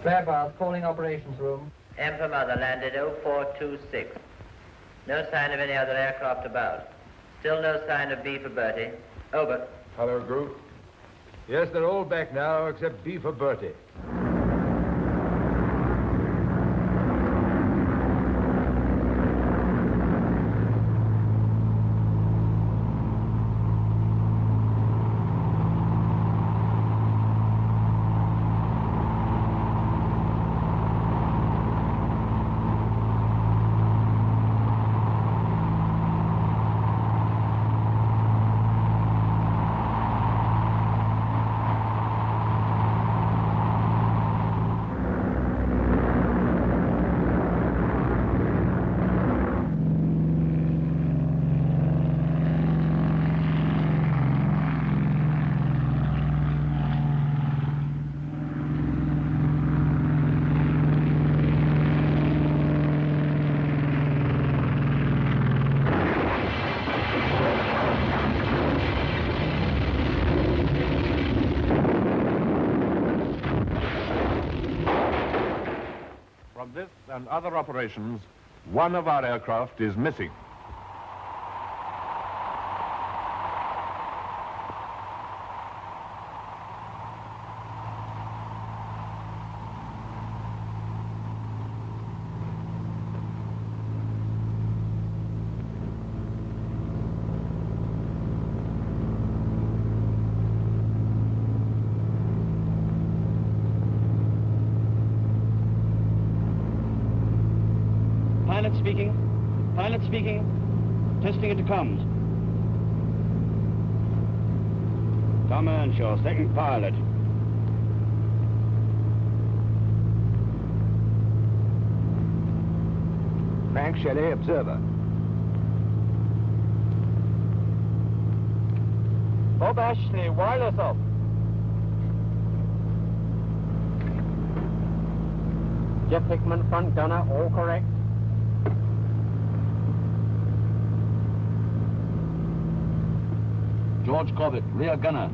Flare bars, calling operations room. Emperor Mother landed 0426. No sign of any other aircraft about. Still no sign of B for Bertie. Over. Hello, group. Yes, they're all back now, except B for Bertie. From this and other operations, one of our aircraft is missing. Pilot speaking. Pilot speaking. Testing into comms. Tom Earnshaw, second pilot. Frank Shelley, observer. Bob Ashley, wireless off. Jeff Hickman, front gunner, all correct. George Corbett, rear gunner.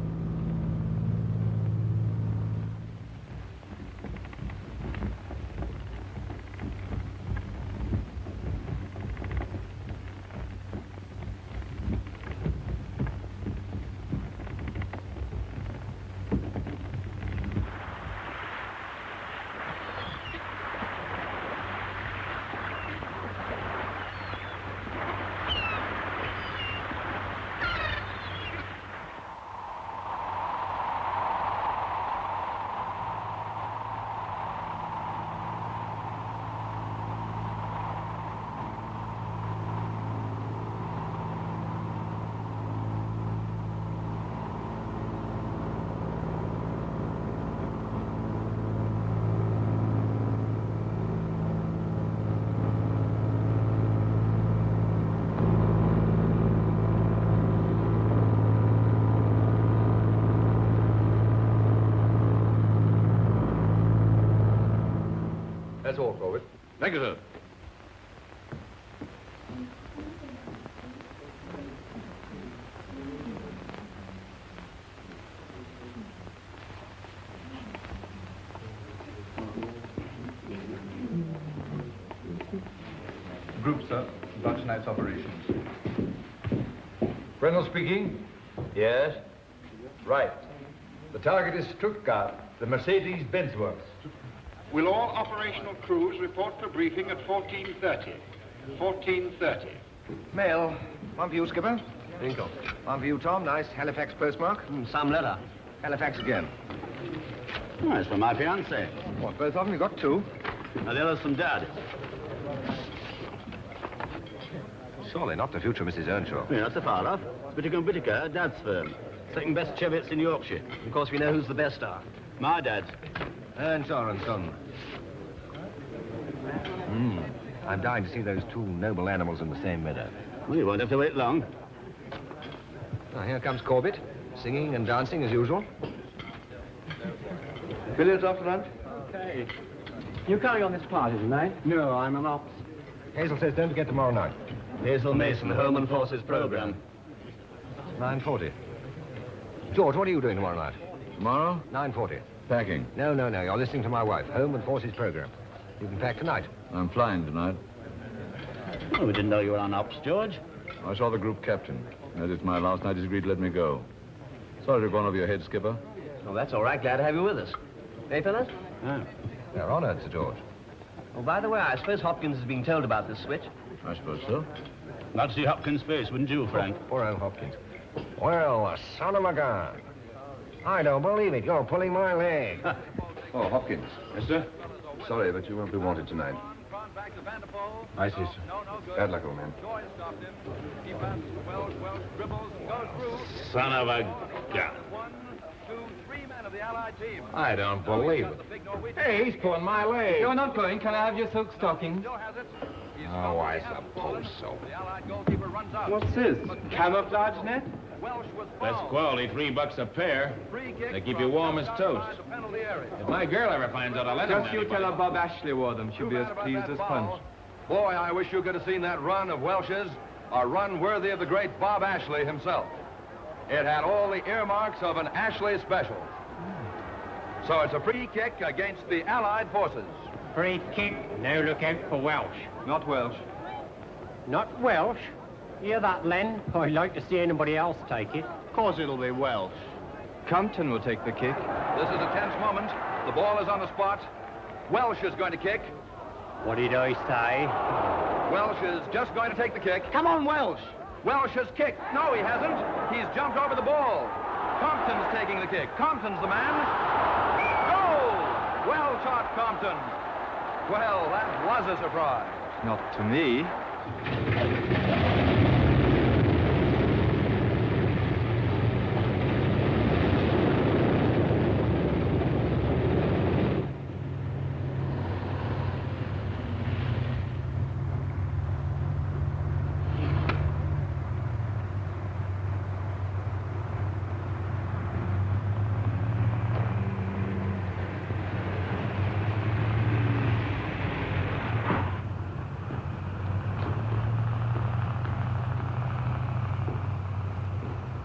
That's all, Corbett. Thank you, sir. Group, sir. Bunch night's operations. Reynolds speaking. Yes. Right. The target is Stuttgart, the Mercedes-Benz works. Will all operational crews report for briefing at 14:30? 14:30. Mail. One for you, Skipper. Bingo. One for you, Tom. Nice Halifax postmark. Some letter. Halifax again. Oh, it's for my fiancée. What, both of them? You got two? Now, the other's from Dad. Surely not the future Mrs. Earnshaw. Yeah, that's a far off. Whittaker & Whittaker, Dad's firm. Second best Chevets in Yorkshire. Of course, we know who's the best are. My dad's. Earnshaw and Son. I'm dying to see those two noble animals in the same meadow. Well, you won't have to wait long. Now, here comes Corbett, singing and dancing as usual. Billiards after lunch? Okay. You carry on this party tonight? No, I'm an ops. Hazel says don't forget tomorrow night. Hazel Mason, Home Forces program. 9:40. George, what are you doing tomorrow night? Tomorrow? 9:40. Packing. No. You're listening to my wife. Home and Forces program. You can pack tonight. I'm flying tonight. Oh, we didn't know you were on ops, George. I saw the group captain. As it's my last night, he's agreed to let me go. Sorry to have gone over your head, Skipper. Oh, that's all right. Glad to have you with us. Hey, fellas? Oh. They're honored, Sir George. Oh, by the way, I suppose Hopkins has been told about this switch. I suppose so. Not to see Hopkins' face, wouldn't you, Frank? Poor old Hopkins. Well, the son of a gun. I don't believe it. You're pulling my leg. Oh, Hopkins. Yes, sir? Sorry, but you won't be wanted tonight. I see, sir. Bad luck, old man. Son of a gun. I don't believe it. Hey, he's pulling my leg. You're not going. Can I have your silk stockings? Oh, I suppose so. What's this? Camouflage net? That's quality, $3 a pair. They keep you warm as toast. If my girl ever finds out, I'll let her. Just you tell her Bob Ashley wore them. She'll be as pleased as Punch. Boy, I wish you could have seen that run of Welsh's. A run worthy of the great Bob Ashley himself. It had all the earmarks of an Ashley special. So it's a free kick against the Allied forces. Free kick. Now look out for Welsh. Not Welsh. Not Welsh? Hear that, Len? I'd like to see anybody else take it. Of course it'll be Welsh. Compton will take the kick. This is a tense moment. The ball is on the spot. Welsh is going to kick. What did I say? Welsh is just going to take the kick. Come on, Welsh! Welsh has kicked. No, he hasn't. He's jumped over the ball. Compton's taking the kick. Compton's the man. Goal! Well shot, Compton. Well, that was a surprise. Not to me.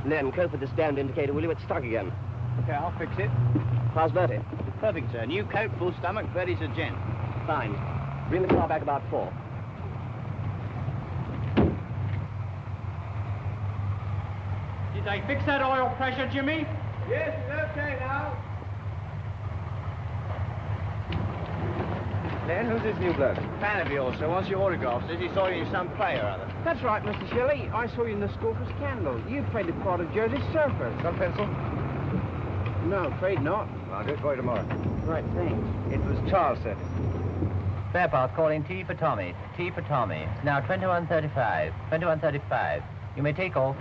Len, cope with this damned indicator, will you? It's stuck again. Okay, I'll fix it. How's Bertie? Perfect, sir. New coat, full stomach, Bertie's a gent. Fine. Bring the car back about 4. Did they fix that oil pressure, Jimmy? Yes, it's okay now. Len, who's this new bloke? Fan of yours, sir. Wants your autograph. Says he saw you in some play or other. That's right, Mr. Shelley. I saw you in the school for Scandal. You played the part of Jersey Surfer. Got a pencil? No, afraid not. I'll do it for you tomorrow. Right, thanks. It was Charles, sir. Fairpath calling T for Tommy. T for Tommy. It's now 21:35. 21:35. You may take off.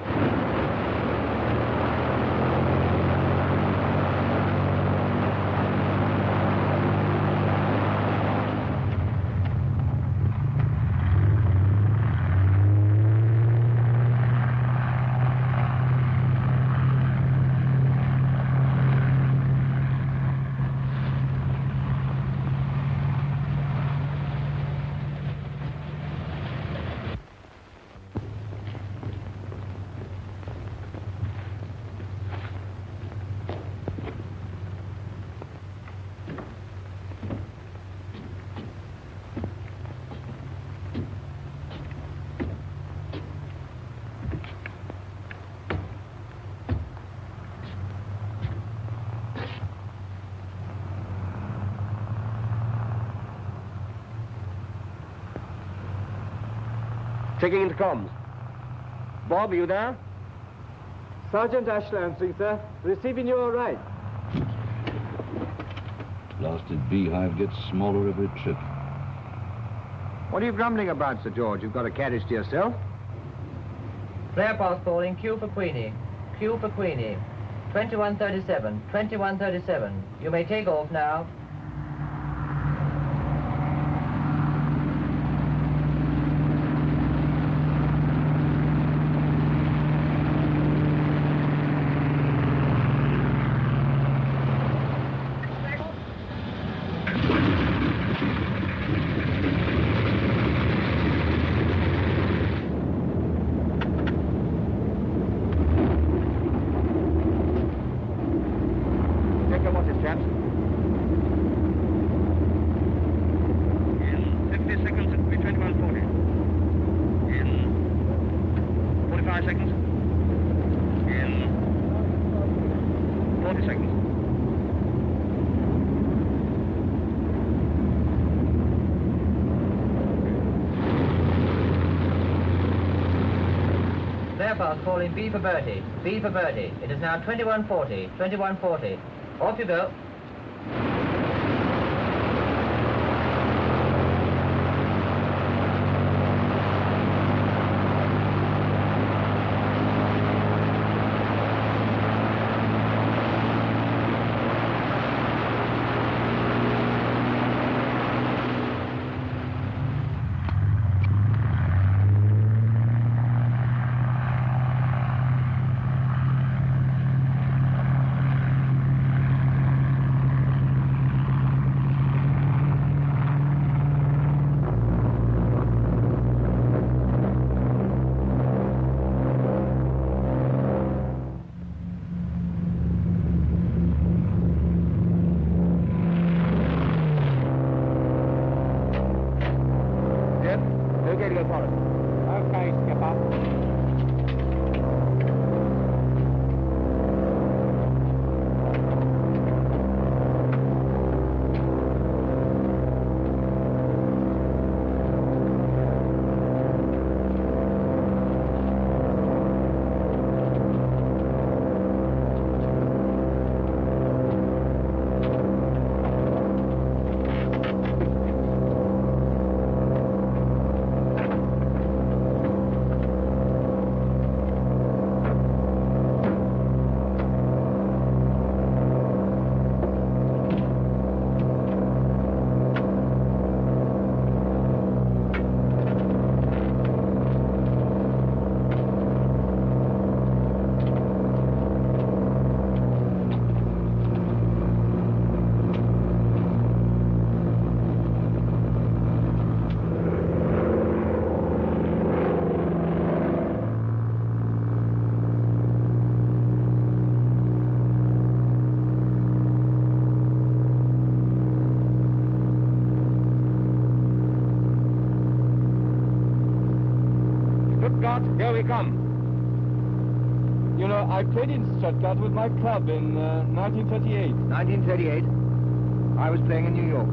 Checking into comms. Bob, are you there? Sergeant Ashley answering, sir. Receiving you all right. Blasted beehive gets smaller every trip. What are you grumbling about, Sir George? You've got a carriage to yourself. Fairpath calling Q for Queenie. Q for Queenie. 21:37. 21:37. You may take off now. Check your watches, chaps. aircraft calling B for Bertie. B for Bertie. It is now 2140. 2140. Off you go. Okay, Skipper. Stuttgart, here we come. You know, I played in Stuttgart with my club in 1938. 1938? I was playing in New York.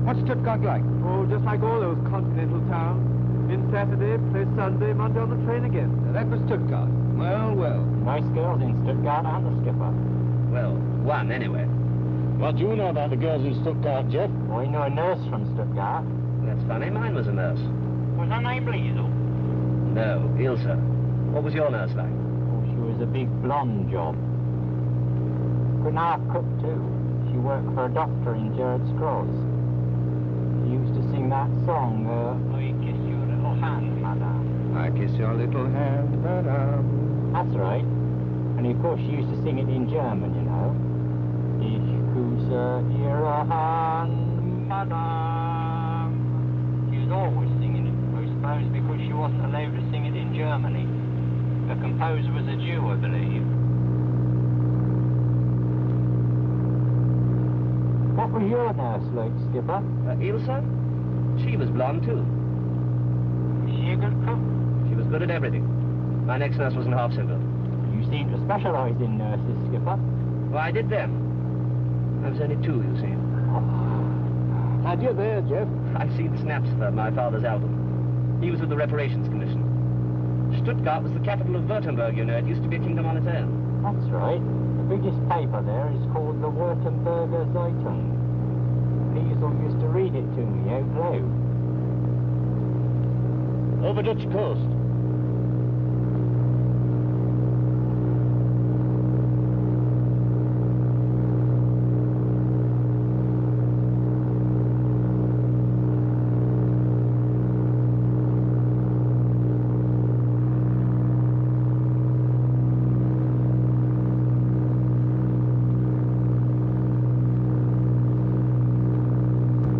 What's Stuttgart like? Oh, just like all those continental towns. In Saturday, play Sunday, Monday on the train again. That was Stuttgart. Well, well. Nice girls in Stuttgart and the skipper. Well, one anyway. What do you know about the girls in Stuttgart, Jeff? I know a nurse from Stuttgart. That's funny. Mine was a nurse. Was her name Liesel? No, Ilse. What was your nurse like? Oh, she was a big blonde job. Couldn't half cook, too. She worked for a doctor in Gerrard's Cross. She used to sing that song, I kiss your little hand, madame. I kiss your little hand, madame. That's right. And of course she used to sing it in German, you know. Ich küsse ihre Hand, madame. She was always singing it, I suppose, because she wasn't allowed to sing it in Germany. The composer was a Jew, I believe. What was your nurse like, Skipper? Ilse? She was blonde, too. Was she a good cook? She was good at everything. My next nurse wasn't half so good. You seem to specialise in nurses, Skipper. Well, I did then. I was only 2, you see. Had you there, Jeff? I've seen snaps for my father's album. He was with the Reparations Commission. Stuttgart was the capital of Württemberg, you know. It used to be a kingdom on its own. That's right. The biggest paper there is called the Württemberger Zeitung. Liesel used to read it to me out loud. Over Dutch coast.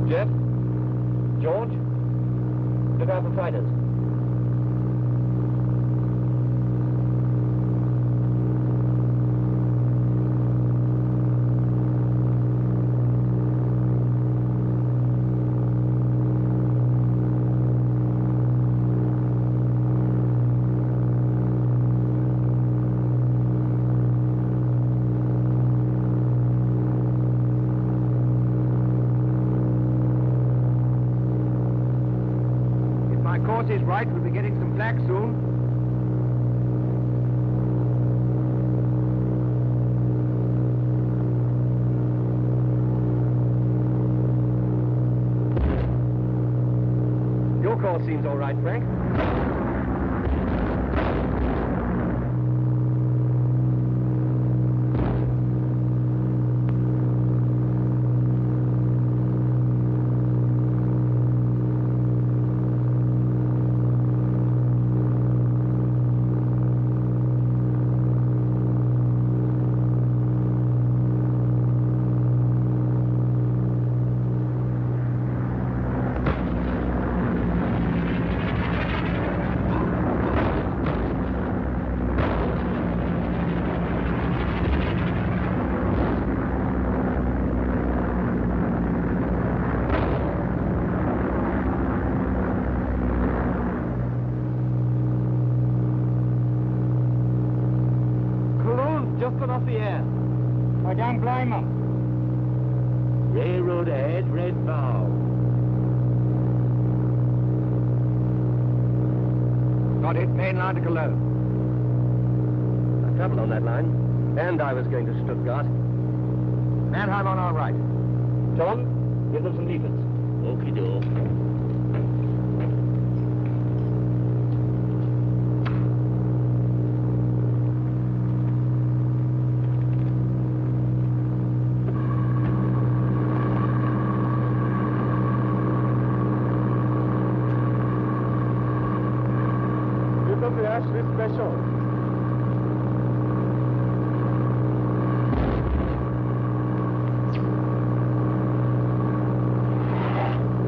Jeff? George? Look out for fighters. If my course is right, we'll be getting some flak soon. floor seems all right, Frank. Off the air. I don't blame 'em. Railroad ahead, red bow. Got it, main line to Cologne. I traveled on that line, and I was going to Stuttgart. Mannheim on our right. John, give them some leaflets. Okie doke. The Ashley Special.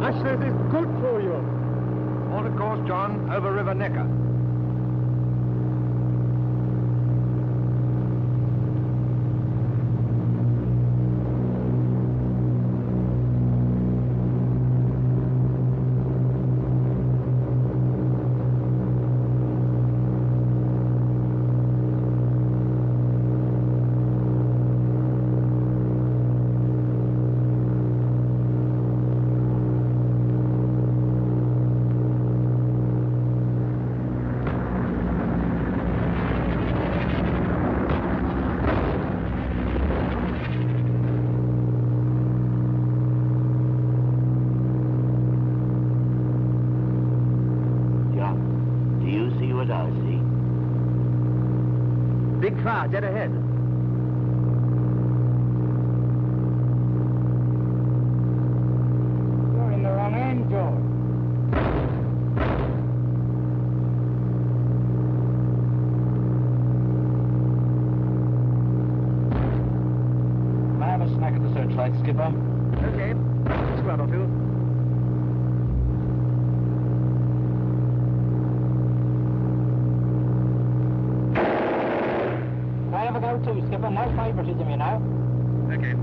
Ashley is good for you. On the course, John, over River Neckar. Big car, dead ahead. You're in the wrong end, George. May I have a snack at the searchlight, Skipper? Okay. Squad or two. I have a go too, Skipper. No favouritism, you know. Okay.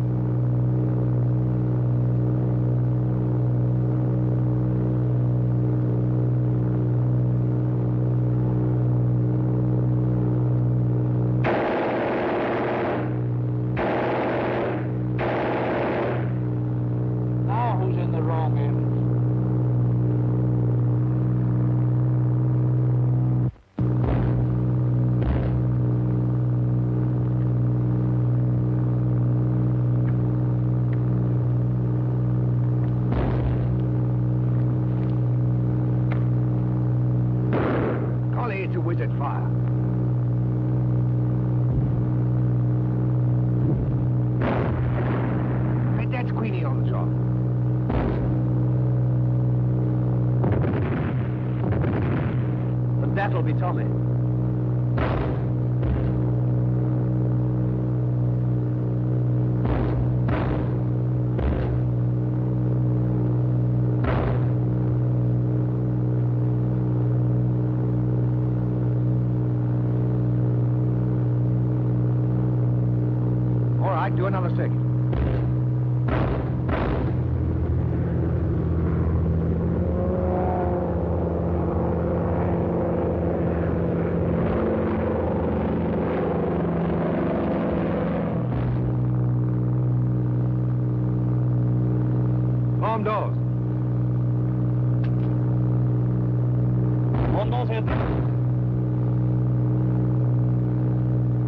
Now who's in the wrong end? Collie to wizard fire. And that's Queenie on the job. And that'll be Tommy. All right, do another second. Arm doors. One door's hit.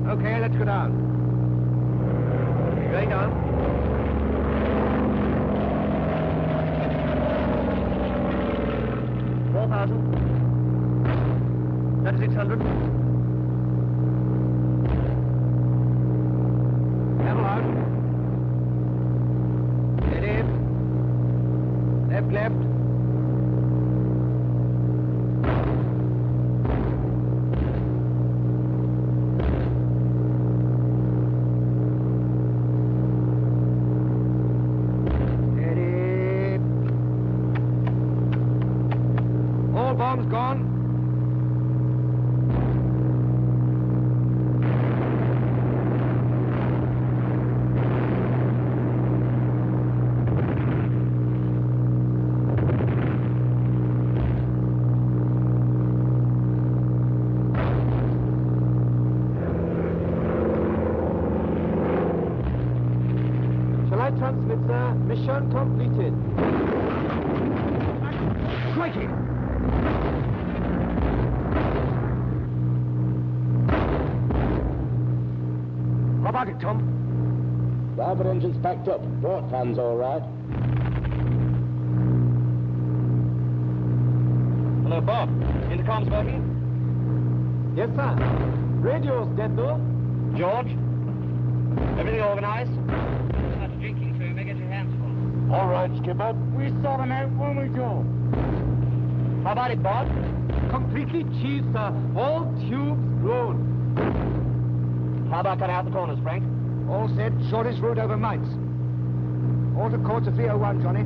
Okay, let's go down. Going down. 3600. Level out. Steady. Left, left. Steady. All bombs gone. Transmit, sir. Mission completed. Crikey! How about it, Tom? Starboard engine's packed up. Port fan's all right. Hello, Bob. Intercom's working? Yes, sir. Radio's dead, though. George? Everything organized? Drinking, so you may get your hands full. All right, Skipper. We sort them out when we go. How about it, Bob? Completely cheesed, sir. All tubes blown. How about cutting out the corners, Frank? All set. Shortest route over Mainz. Alter course to 301, Johnny.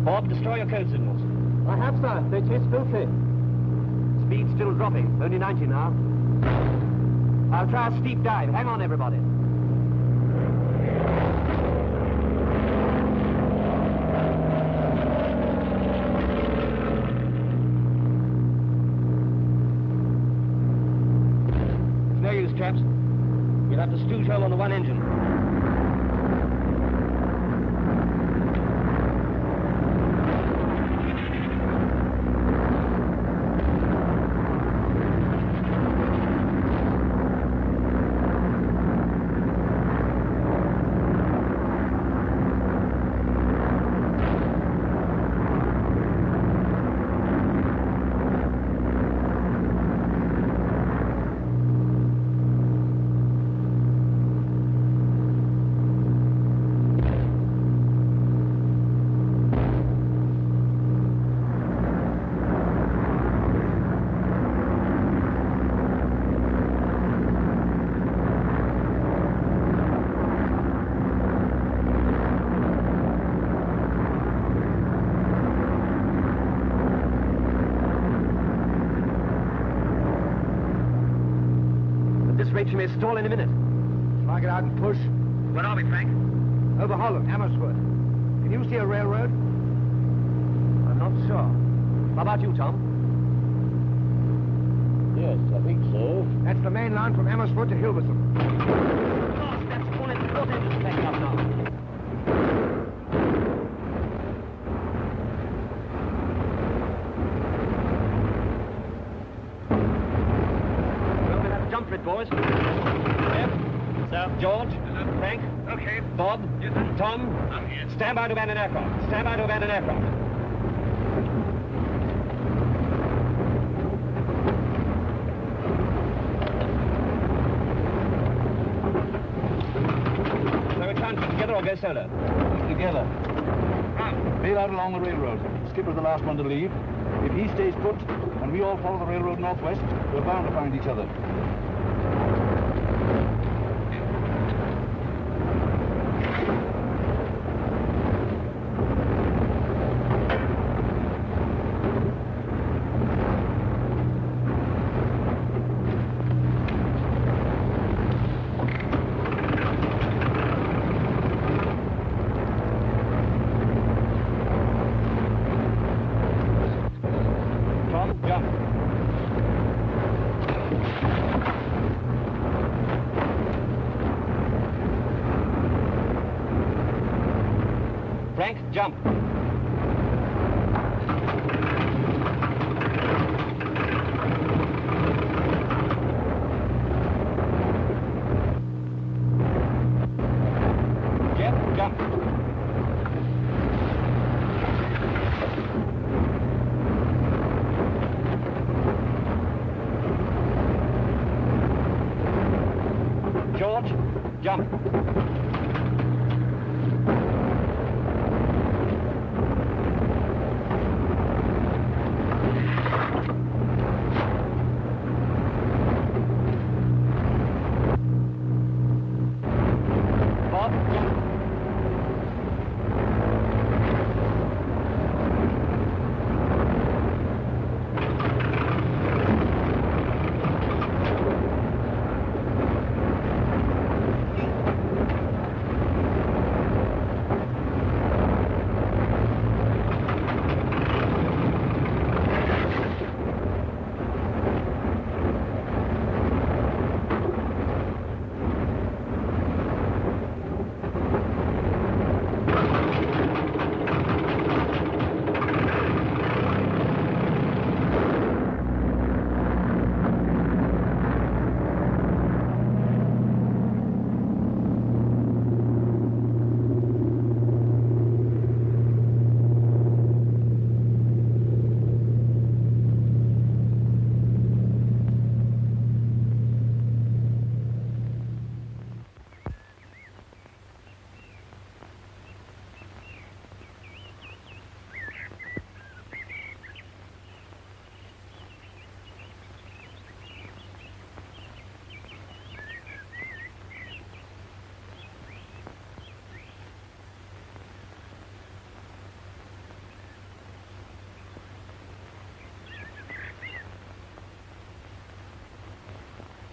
Bob, destroy your code signals. I have, sir. They taste filthy. Speed's still dropping. Only 90 now. I'll try a steep dive. Hang on, everybody. It's no use, chaps. We'll have to stooge hole on the one engine. She may stall in a minute. Shall I get out and push? Where are we, Frank? Over Holland, Amersfoort. Can you see a railroad? I'm not sure. How about you, Tom? Yes, I think so. That's the main line from Amersfoort to Hilversum. Gosh, that's one of the port engines backing up now. Well, we'll have to jump for it, boys. Jeff? Sir? George? Frank? Okay. Bob? Yes, sir. Tom? I'm here. Stand by to abandon aircraft. Stand by to abandon aircraft. So we're trying to together or go solo? Together. Bail out along the railroad. Skipper's the last one to leave. If he stays put, and we all follow the railroad northwest, we're bound to find each other. Frank, jump. Jeff, jump. Jump. Bob, jump.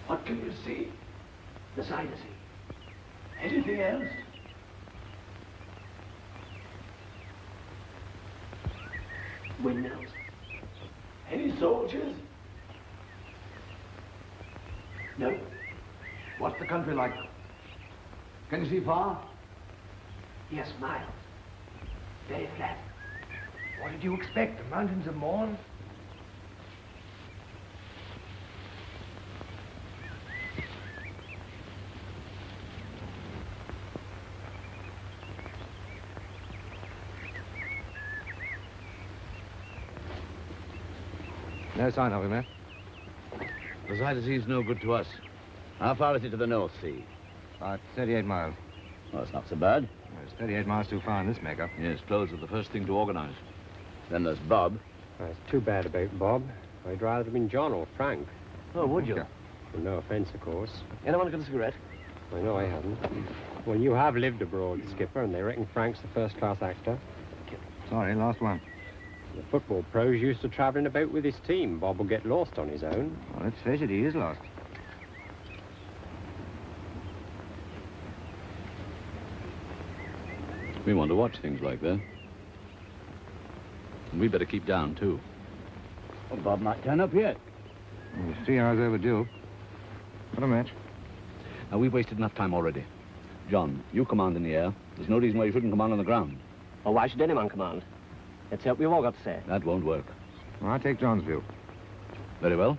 What can you see? The Zuider Zee. Anything else? Windmills. Any soldiers? No. What's the country like? Can you see far? Yes, miles. Very flat. What did you expect? The mountains of Morn? No sign of him, eh? The Zuider Zee's no good to us. How far is it to the North Sea? About 38 miles. Well, it's not so bad. It's 38 miles too far in this makeup. Yes, clothes are the first thing to organize. Then there's Bob. Well, it's too bad about Bob. I'd rather have been John or Frank. Oh, would you? Well, no offense, of course. Anyone got a cigarette? I know I haven't. Well, you have lived abroad, Skipper, and they reckon Frank's a first-class actor. Sorry, last one. The football pros used to travelling about with his team. Bob will get lost on his own. Well, let's face it, he is lost. We want to watch things like that. And we better keep down, too. Well, Bob might turn up yet. It's 3 hours overdue. What a match. Now, we've wasted enough time already. John, you command in the air. There's no reason why you shouldn't command on the ground. Well, why should anyone command? Let's see what we've all got to say. That won't work. Well, I take John's view. Very well.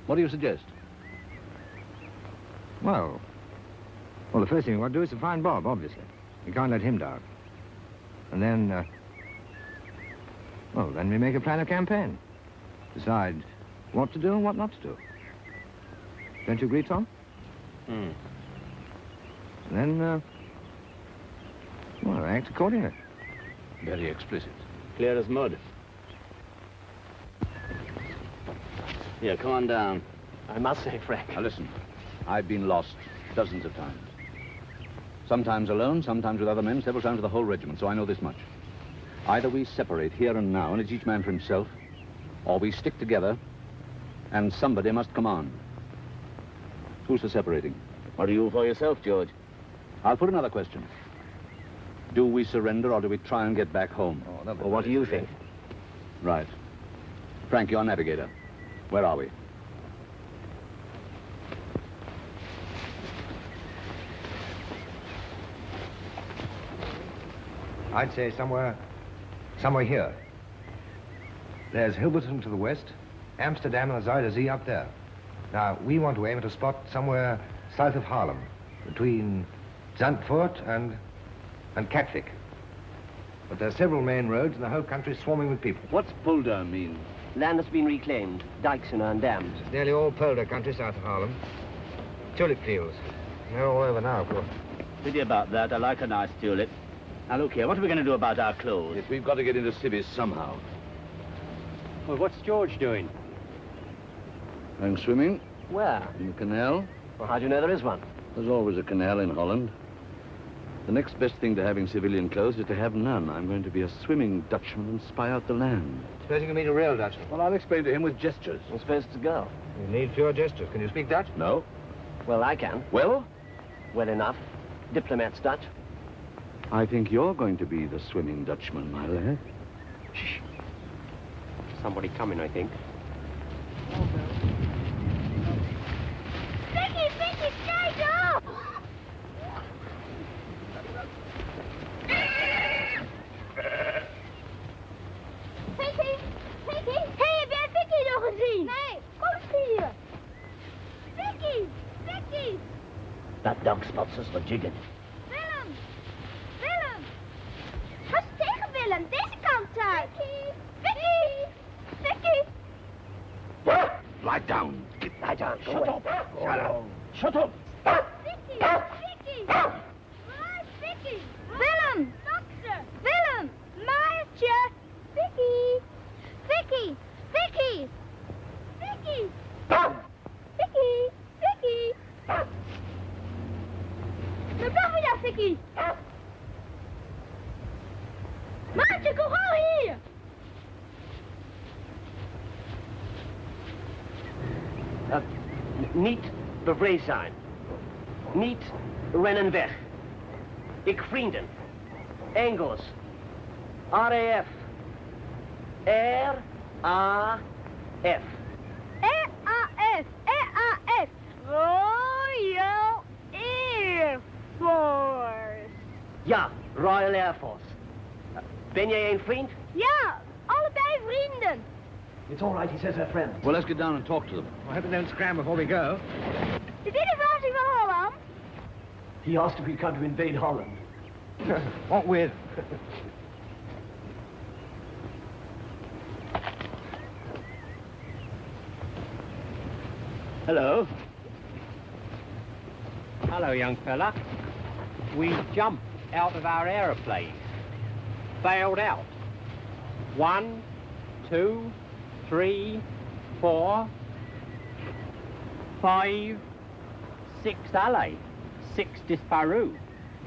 What do you suggest? Well, the first thing we want to do is to find Bob, obviously. We can't let him down. And then, then we make a plan of campaign. Decide what to do and what not to do. Don't you agree, Tom? Hmm. And then, act accordingly. Very explicit. Clear as mud. Here, come on down. I must say, Frank. Now, listen. I've been lost dozens of times. Sometimes alone, sometimes with other men, several times with the whole regiment, so I know this much. Either we separate here and now, and it's each man for himself, or we stick together, and somebody must command. Who's for separating? What are you for yourself, George? I'll put another question. Do we surrender, or do we try and get back home? Well, what do you think? Right. Frank, you're navigator. Where are we? I'd say somewhere here. There's Hilberton to the west, Amsterdam and the Zuider Zee up there. Now, we want to aim at a spot somewhere south of Haarlem, between Zandvoort and Katwijk. But there's several main roads and the whole country's swarming with people. What's polder mean? Land that's been reclaimed. Dikes and dams. It's nearly all polder country south of Haarlem. Tulip fields. They're all over now, of course. Pity about that. I like a nice tulip. Now, look here. What are we going to do about our clothes? Yes, we've got to get into civvies somehow. Well, what's George doing? Going swimming Where? in the canal. Well, how do you know there is one? There's always a canal in Holland. The next best thing to having civilian clothes is to have none. I'm going to be a swimming Dutchman and spy out the land. Suppose you can meet a real Dutchman. Well, I'll explain to him with gestures. I'm supposed to go. You need pure gestures. Can you speak Dutch? No? Well, I can. Well? Well enough. Diplomat's Dutch. I think you're going to be the swimming Dutchman, my lad. Shh. Somebody coming, I think. Vicky, kijk op! Vicky! Hey, heb jij Vicky nog gezien? Nee, kom eens hier. Vicky! That dog spots us legit. Willem! Ga eens tegen Willem, deze kant uit. Vicky! Lie down. Lie down. Shut up. Shut up. Shut up. Vicky! Waar is Vicky? Willem! Willem! Maartje! Vicky! Waar blijf je daar, Vicky? Maartje, kom gauw hier! Niet bevreesd zijn. Niet rennen weg. Ik vrienden. Engels. RAF. R-A-F. RAF. Royal Air Force. Ja, Royal Air Force. Ben jij een vriend? Ja, allebei vrienden. It's all right, he says they're friends. Well, let's get down and talk to them. I hope they don't scram before we go. Is dit de versie van Holland? He asked if we'd come to invade Holland. What with? Hello. Hello, young fella. We jumped out of our aeroplane. Bailed out. 1, 2, 3, 4, 5, 6 alley. 6 disparu.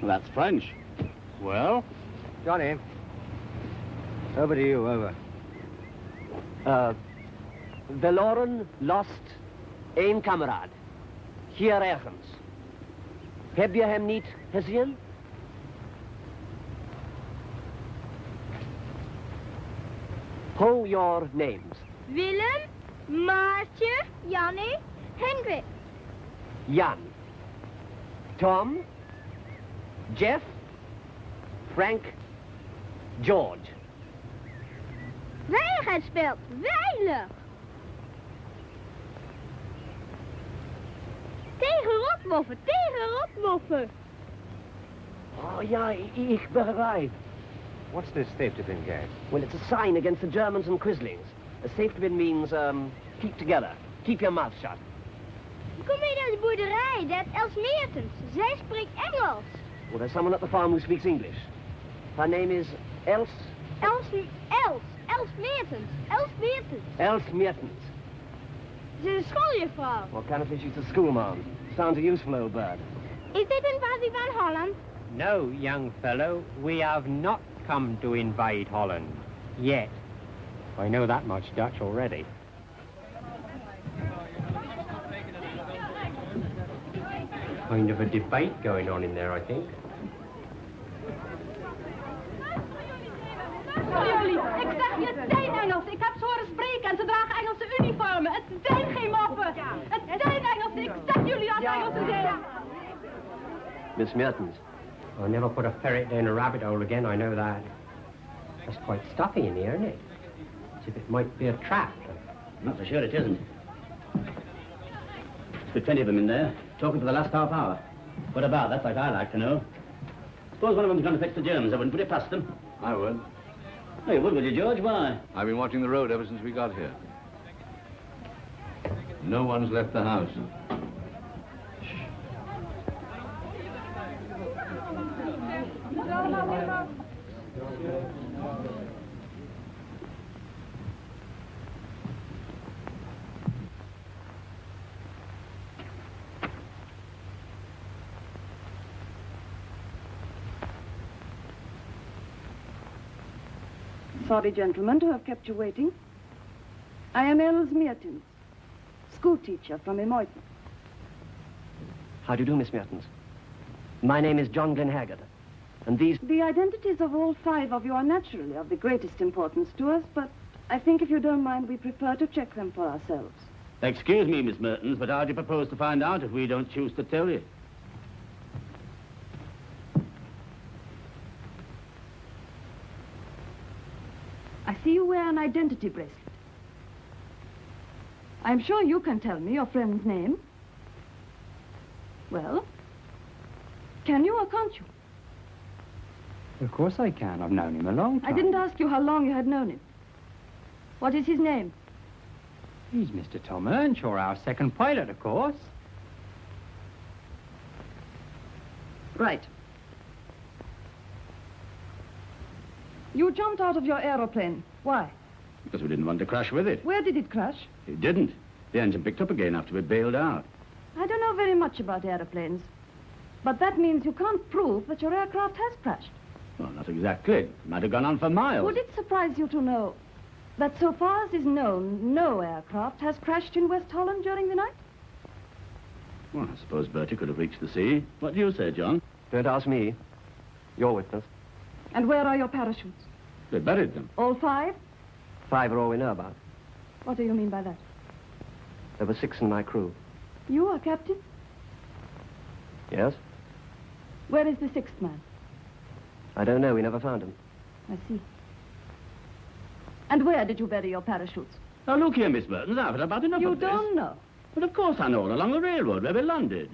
That's French. Well? Johnny. Over to you, over. Verloren, lost, één kameraad. Hier ergens. Heb je hem niet gezien? Call your names. Willem, Maartje, Jannie, Hendrik. Jan. Tom. Jeff. Frank. George. Veiligheid speelt. Veilig. Tegen rotmoffen. Oh, ja, ik begrijp. What's this safety pin game? Well, it's a sign against the Germans and Quislings. A safety pin means, keep together. Keep your mouth shut. Kom mee naar de boerderij, dat Else Meertens. Zij spreekt Engels. Well, there's someone at the farm who speaks English. Her name is Else Meertens. Else Meertens. Ze is een schooljuffrouw. Well, apparently she's a schoolma'am. Sounds a useful old bird. Is dit een invasie van Holland? No, young fellow. We have not come to invade Holland. Yet. I know that much Dutch already. Kind of a debate going on in there, I think. Jullie, ik zeg je, het zijn Engelsen. Ik heb ze horen spreken en ze dragen Engelse uniformen. Het zijn geen moppen. Het zijn Engelsen. Ik zeg jullie als Engelsen zijn. Miss Meertens. I'll never put a ferret down a rabbit hole again, I know that. That's quite stuffy in here, isn't it? As if it might be a trap. Not so sure it isn't. There's been plenty of them in there, talking for the last half hour. What about? That's what I like to know. Suppose one of them's going to fetch the Germans. I wouldn't put it past them. I would. Oh, you would you, George? Why? I've been watching the road ever since we got here. No one's left the house. Sorry, gentlemen, to have kept you waiting. I am Else Meertens, school teacher from Reunited. How do you do, Miss Meertens? My name is John Glenhaggard, and these... The identities of all 5 of you are naturally of the greatest importance to us, but I think if you don't mind, we prefer to check them for ourselves. Excuse me, Miss Meertens, but how do you propose to find out if we don't choose to tell you? I see you wear an identity bracelet. I'm sure you can tell me your friend's name. Well, can you or can't you? Of course I can. I've known him a long time. I didn't ask you how long you had known him. What is his name? He's Mr. Tom Earnshaw, our second pilot, of course. Right. You jumped out of your aeroplane. Why? Because we didn't want to crash with it. Where did it crash? It didn't. The engine picked up again after we bailed out. I don't know very much about airplanes, but that means you can't prove that your aircraft has crashed. Well, not exactly. It might have gone on for miles. Would it surprise you to know that so far as is known, no aircraft has crashed in West Holland during the night? Well, I suppose Bertie could have reached the sea. What do you say, John? Don't ask me. You're witness. And where are your parachutes? They buried them. All 5? 5 are all we know about. What do you mean by that? There were 6 in my crew. You are captain? Yes? Where is the 6th man? I don't know. We never found him. I see. And where did you bury your parachutes? Now, look here, Miss Meertens. I've had about enough You of this. don't know. But of course I know, all along the railroad where we landed.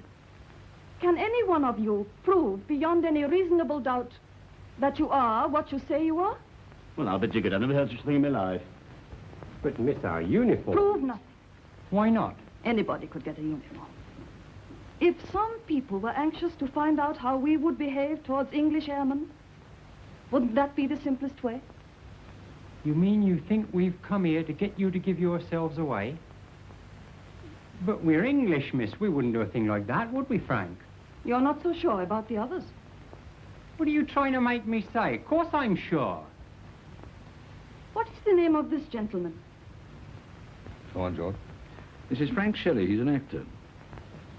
Can any one of you prove beyond any reasonable doubt that you are what you say you are? Well, I'll bet you could. I've never heard such a thing in my life. But, miss, our uniform... Prove nothing. Why not? Anybody could get a uniform. If some people were anxious to find out how we would behave towards English airmen, wouldn't that be the simplest way? You mean you think we've come here to get you to give yourselves away? But we're English, miss. We wouldn't do a thing like that, would we, Frank? You're not so sure about the others. What are you trying to make me say? Of course I'm sure. What is the name of this gentleman? Go on, George. This is Frank Shelley. He's an actor.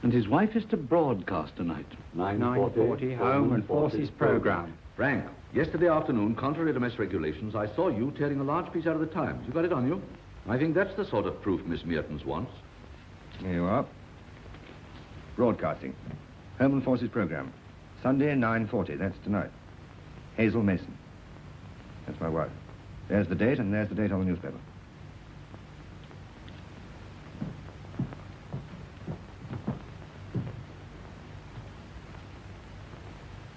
And his wife is to broadcast tonight. 9:40, home and forces program. Frank, yesterday afternoon, contrary to mess regulations, I saw you tearing a large piece out of the Times. You got it on you? I think that's the sort of proof Miss Meertens wants. Here you are. Broadcasting. Home and Forces program. Sunday, 9:40. That's tonight. Hazel Mason. That's my wife. There's the date, and there's the date on the newspaper.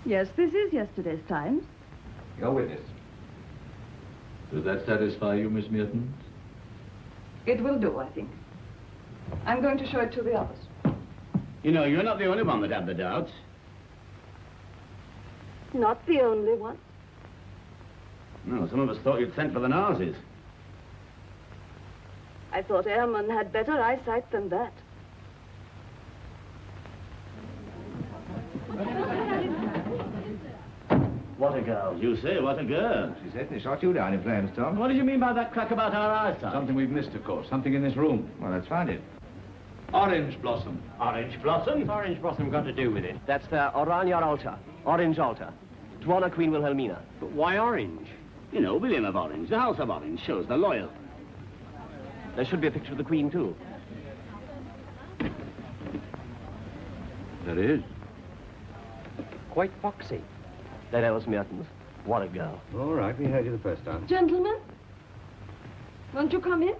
Yes, this is yesterday's Times. Your witness. Does that satisfy you, Miss Meertens? It will do, I think. I'm going to show it to the others. You know, you're not the only one that had the doubts. Not the only one. No, some of us thought you'd sent for the Nazis. I thought airmen had better eyesight than that. What a girl. You say, what a girl. She certainly shot you down in flames, Tom. What did you mean by that crack about our eyesight? Something we've missed, of course. Something in this room. Well, let's find it. Orange blossom. Orange blossom? What's orange blossom got to do with it? That's the Orania altar. Orange altar. To honor Queen Wilhelmina. But why orange? You know, William of Orange, the House of Orange, shows they're loyal. There should be a picture of the Queen, too. There is. Quite foxy. That Else Meertens. What a girl. All right, we heard you the first time. Gentlemen, won't you come in?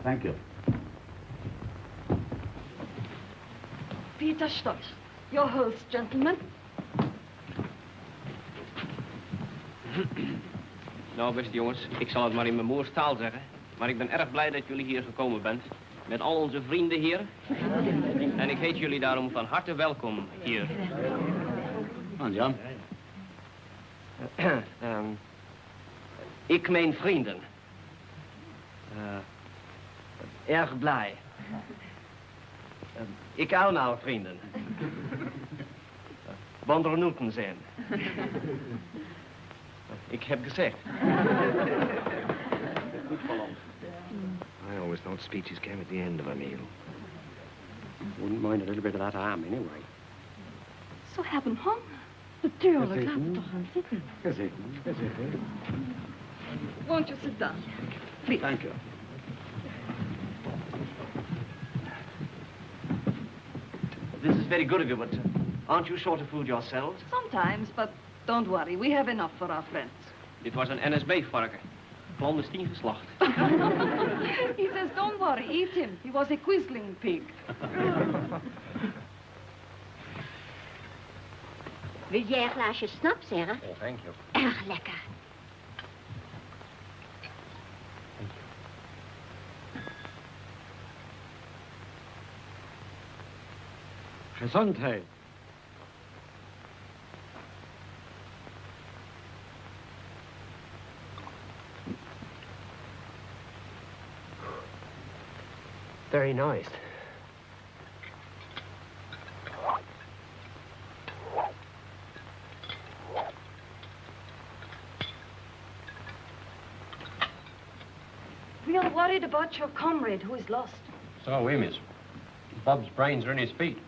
Thank you. Peter Stott, your host, gentlemen. Nou, beste jongens, ik zal het maar in mijn moerstaal zeggen. Maar ik ben erg blij dat jullie hier gekomen bent. Met al onze vrienden hier. En ik heet jullie daarom van harte welkom hier. Come on, John. Ik mijn vrienden. Erg blij. Ik allemaal vrienden. Wondernoeten zijn. Ik heb gezegd. Goed verlof. I always thought speeches came at the end of a meal. Wouldn't mind a little bit of that ham, anyway. Zo hebben honger. Natuurlijk, laten we toch gaan zitten. Gezeten. Won't you sit down? Please. Thank you. This is very good of you, but aren't you short of food yourselves? Sometimes, but don't worry. We have enough for our friends. Dit was een NSB-varken. Clandestien geslacht. He says, don't worry, eat him. He was a quisling pig. Wil jij een glaasje snaps, zeggen? Oh, thank you. Erg lekker. Gezondheid. Very nice. We are worried about your comrade who is lost. So are we, miss. Bob's brains are in his feet.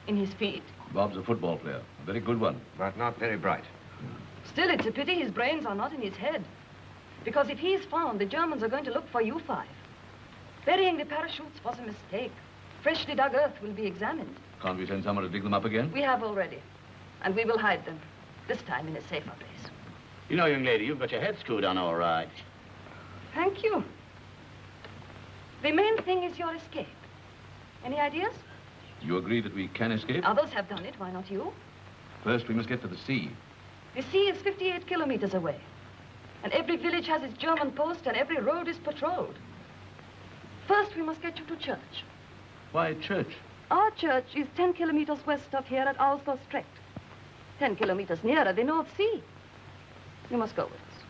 In his feet. Bob's a football player. A very good one. But not very bright. Still, it's a pity his brains are not in his head. Because if he is found, the Germans are going to look for you five. Burying the parachutes was a mistake. Freshly dug earth will be examined. Can't we send someone to dig them up again? We have already. And we will hide them. This time in a safer place. You know, young lady, you've got your head screwed on all right. Thank you. The main thing is your escape. Any ideas? You agree that we can escape? Others have done it. Why not you? First, we must get to the sea. The sea is 58 kilometers away. And every village has its German post and every road is patrolled. First, we must get you to church. Why church? Our church is 10 kilometers west of here at Alsterstrecht. 10 kilometers nearer the North Sea. You must go with us.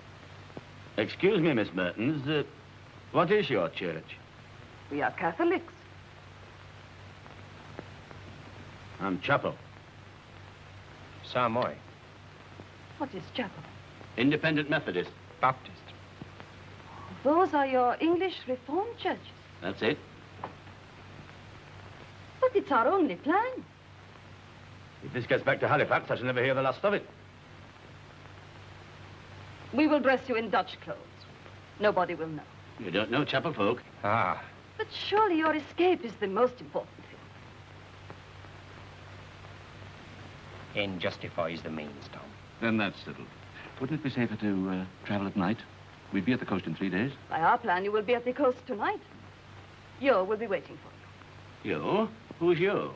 Excuse me, Miss Meertens. What is your church? We are Catholics. I'm chapel. So am I. What is chapel? Independent Methodist. Baptist. Those are your English Reformed churches. That's it. But it's our only plan. If this gets back to Halifax, I shall never hear the last of it. We will dress you in Dutch clothes. Nobody will know. You don't know chapel folk. Ah. But surely your escape is the most important thing. End justifies the means, Tom. Then that's settled. Wouldn't it be safer to travel at night? We'd be at the coast in 3 days. By our plan, you will be at the coast tonight. Jo will be waiting for you. Jo? Who's Jo?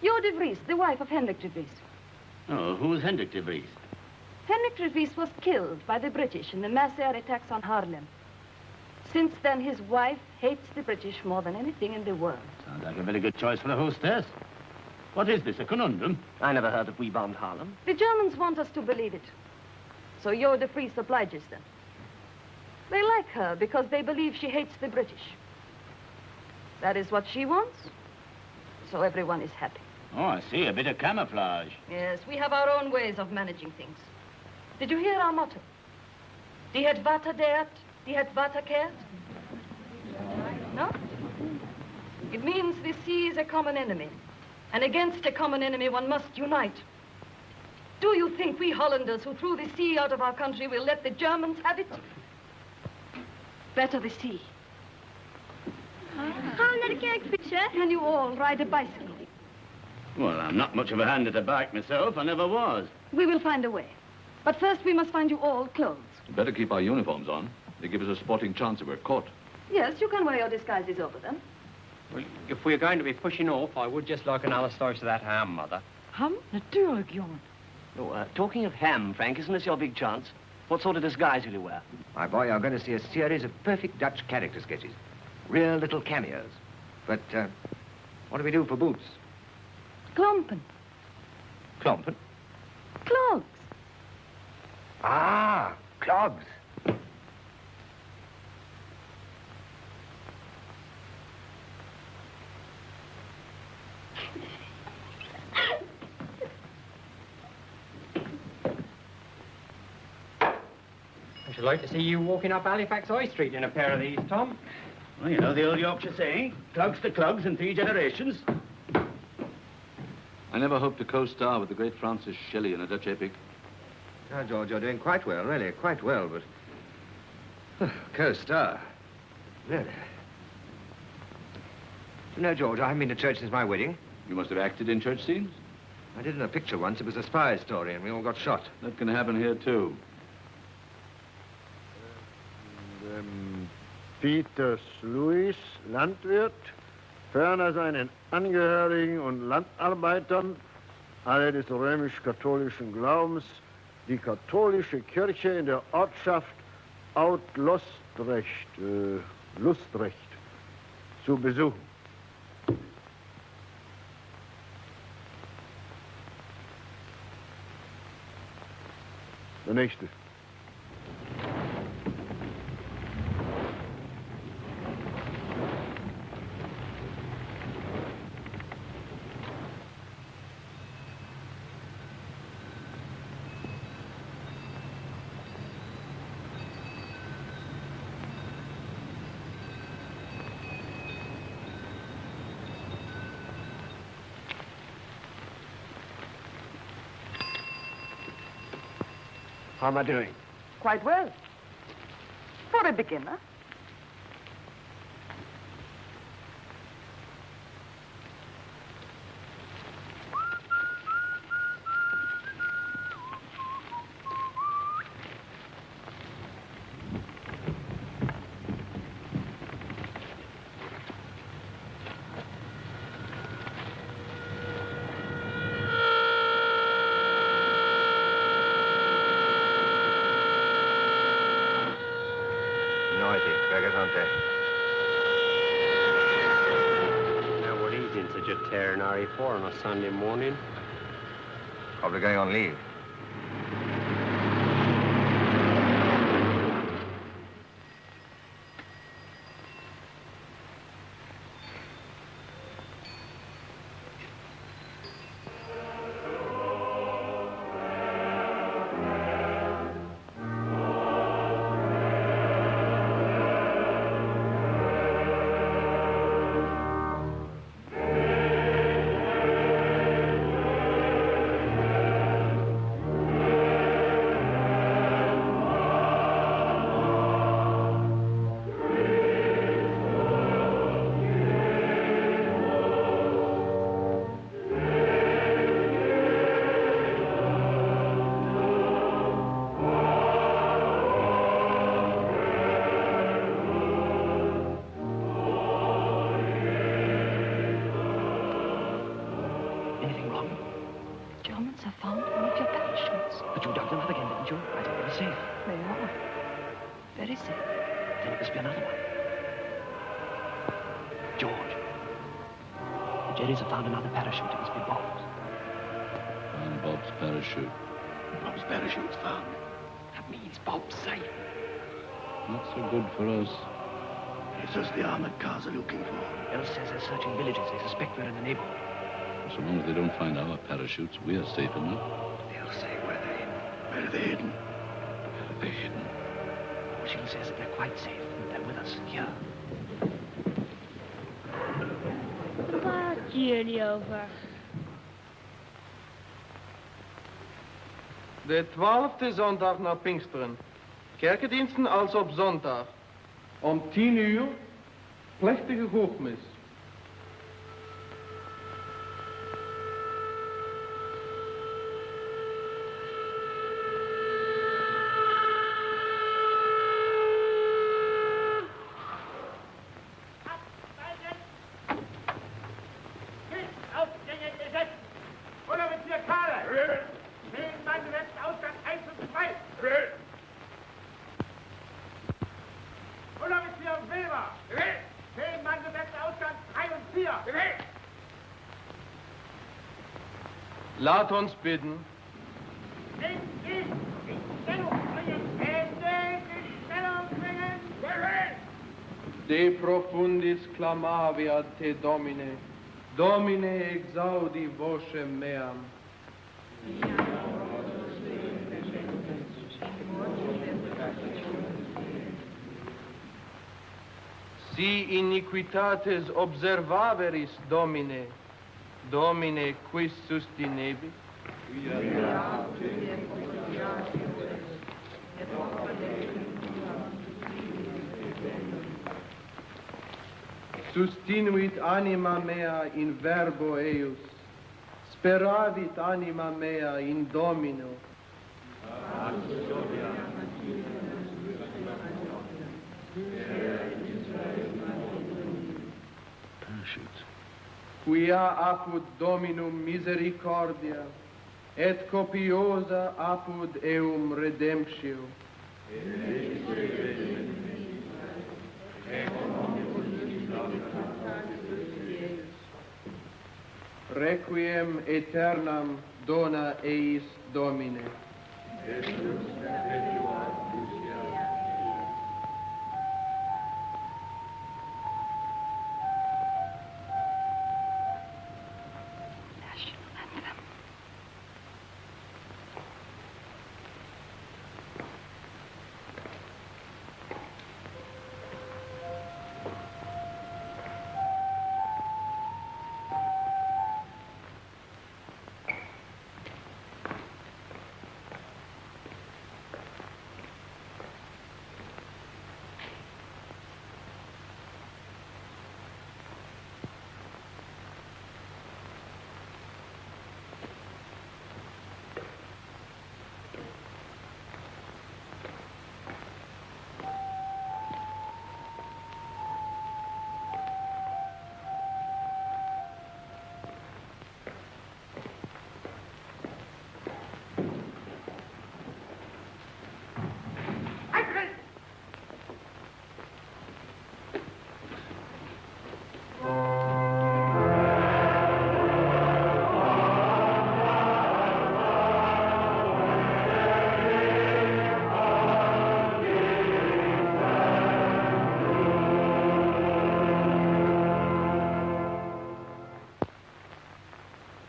Jo de Vries, the wife of Hendrik de Vries. Oh, who's Hendrik de Vries? Hendrik de Vries was killed by the British in the mass air attacks on Haarlem. Since then, his wife hates the British more than anything in the world. Sounds like a very good choice for the hostess. What is this, a conundrum? I never heard that we bombed Harlem. The Germans want us to believe it. So Jo de Vries obliges them. They like her because they believe she hates the British. That is what she wants. So everyone is happy. Oh, I see. A bit of camouflage. Yes, we have our own ways of managing things. Did you hear our motto? Die het water deert, die het water keert. No? It means the sea is a common enemy. And against a common enemy, one must unite. Do you think we Hollanders who threw the sea out of our country will let the Germans have it? Better the sea. Gaan we naar de kerk fietsen? Can you all ride a bicycle? Well, I'm not much of a hand at a bike myself. I never was. We will find a way. But first we must find you all clothes. Better keep our uniforms on. They give us a sporting chance if we're caught. Yes, you can wear your disguises over them. Well, if we're going to be pushing off, I would just like another slice of that ham, Mother. Ham? Natuurlijk, jongen. Oh, talking of ham, Frank, isn't this your big chance? What sort of disguise will you wear? My boy, you're going to see a series of perfect Dutch character sketches. Real little cameos. But, what do we do for boots? Klompen. Klompen? Clogs. Ah, clogs. I should like to see you walking up Halifax High Street in a pair of these, Tom. Well, you know the old Yorkshire saying, clogs to clogs in 3 generations. I never hoped to co-star with the great Francis Shelley in a Dutch epic. Oh, George, you're doing quite well, really, quite well, but... co-star. Really? You know, George, I haven't been to church since my wedding. You must have acted in church scenes? I did in a picture once. It was a spy story, and we all got shot. That can happen here, too. Peters Louis, Landwirt, ferner seinen Angehörigen und Landarbeitern, alle des römisch-katholischen Glaubens, die katholische Kirche in der Ortschaft Lustrecht zu besuchen. Der nächste. How am I doing? Quite well. For a beginner. Now, what he's in such a tearing hurry for on a Sunday morning? Probably going on leave. Very safe. Then it must be another one. George. The Jerrys have found another parachute. It must be Bob's. And Bob's parachute. Bob's parachute's found. That means Bob's safe. Not so good for us. It's us the armored cars are looking for. Else says they're searching villages. They suspect we're in the neighborhood. So long as they don't find our parachutes, we are safe enough. They'll say where they're hidden. Where are they hidden? Where are they hidden? She says that they're quite safe. They're with us here. Waar jullie over? De 12e zondag na Pinksteren. Kerkendiensten als op zondag. Om 10 uur, plechtige hoogmis. Laat ons bidden. In stellung! De profundis clamaviat te Domine, Domine exaudi vocem meam. Si iniquitates observaveris, Domine, Domine, quis sustinebit? Sustinuit anima mea in verbo eius, speravit anima mea in Domino. Quia apud Dominum misericordia, et copiosa apud eum redemptio. Requiem aeternam dona eis Domine.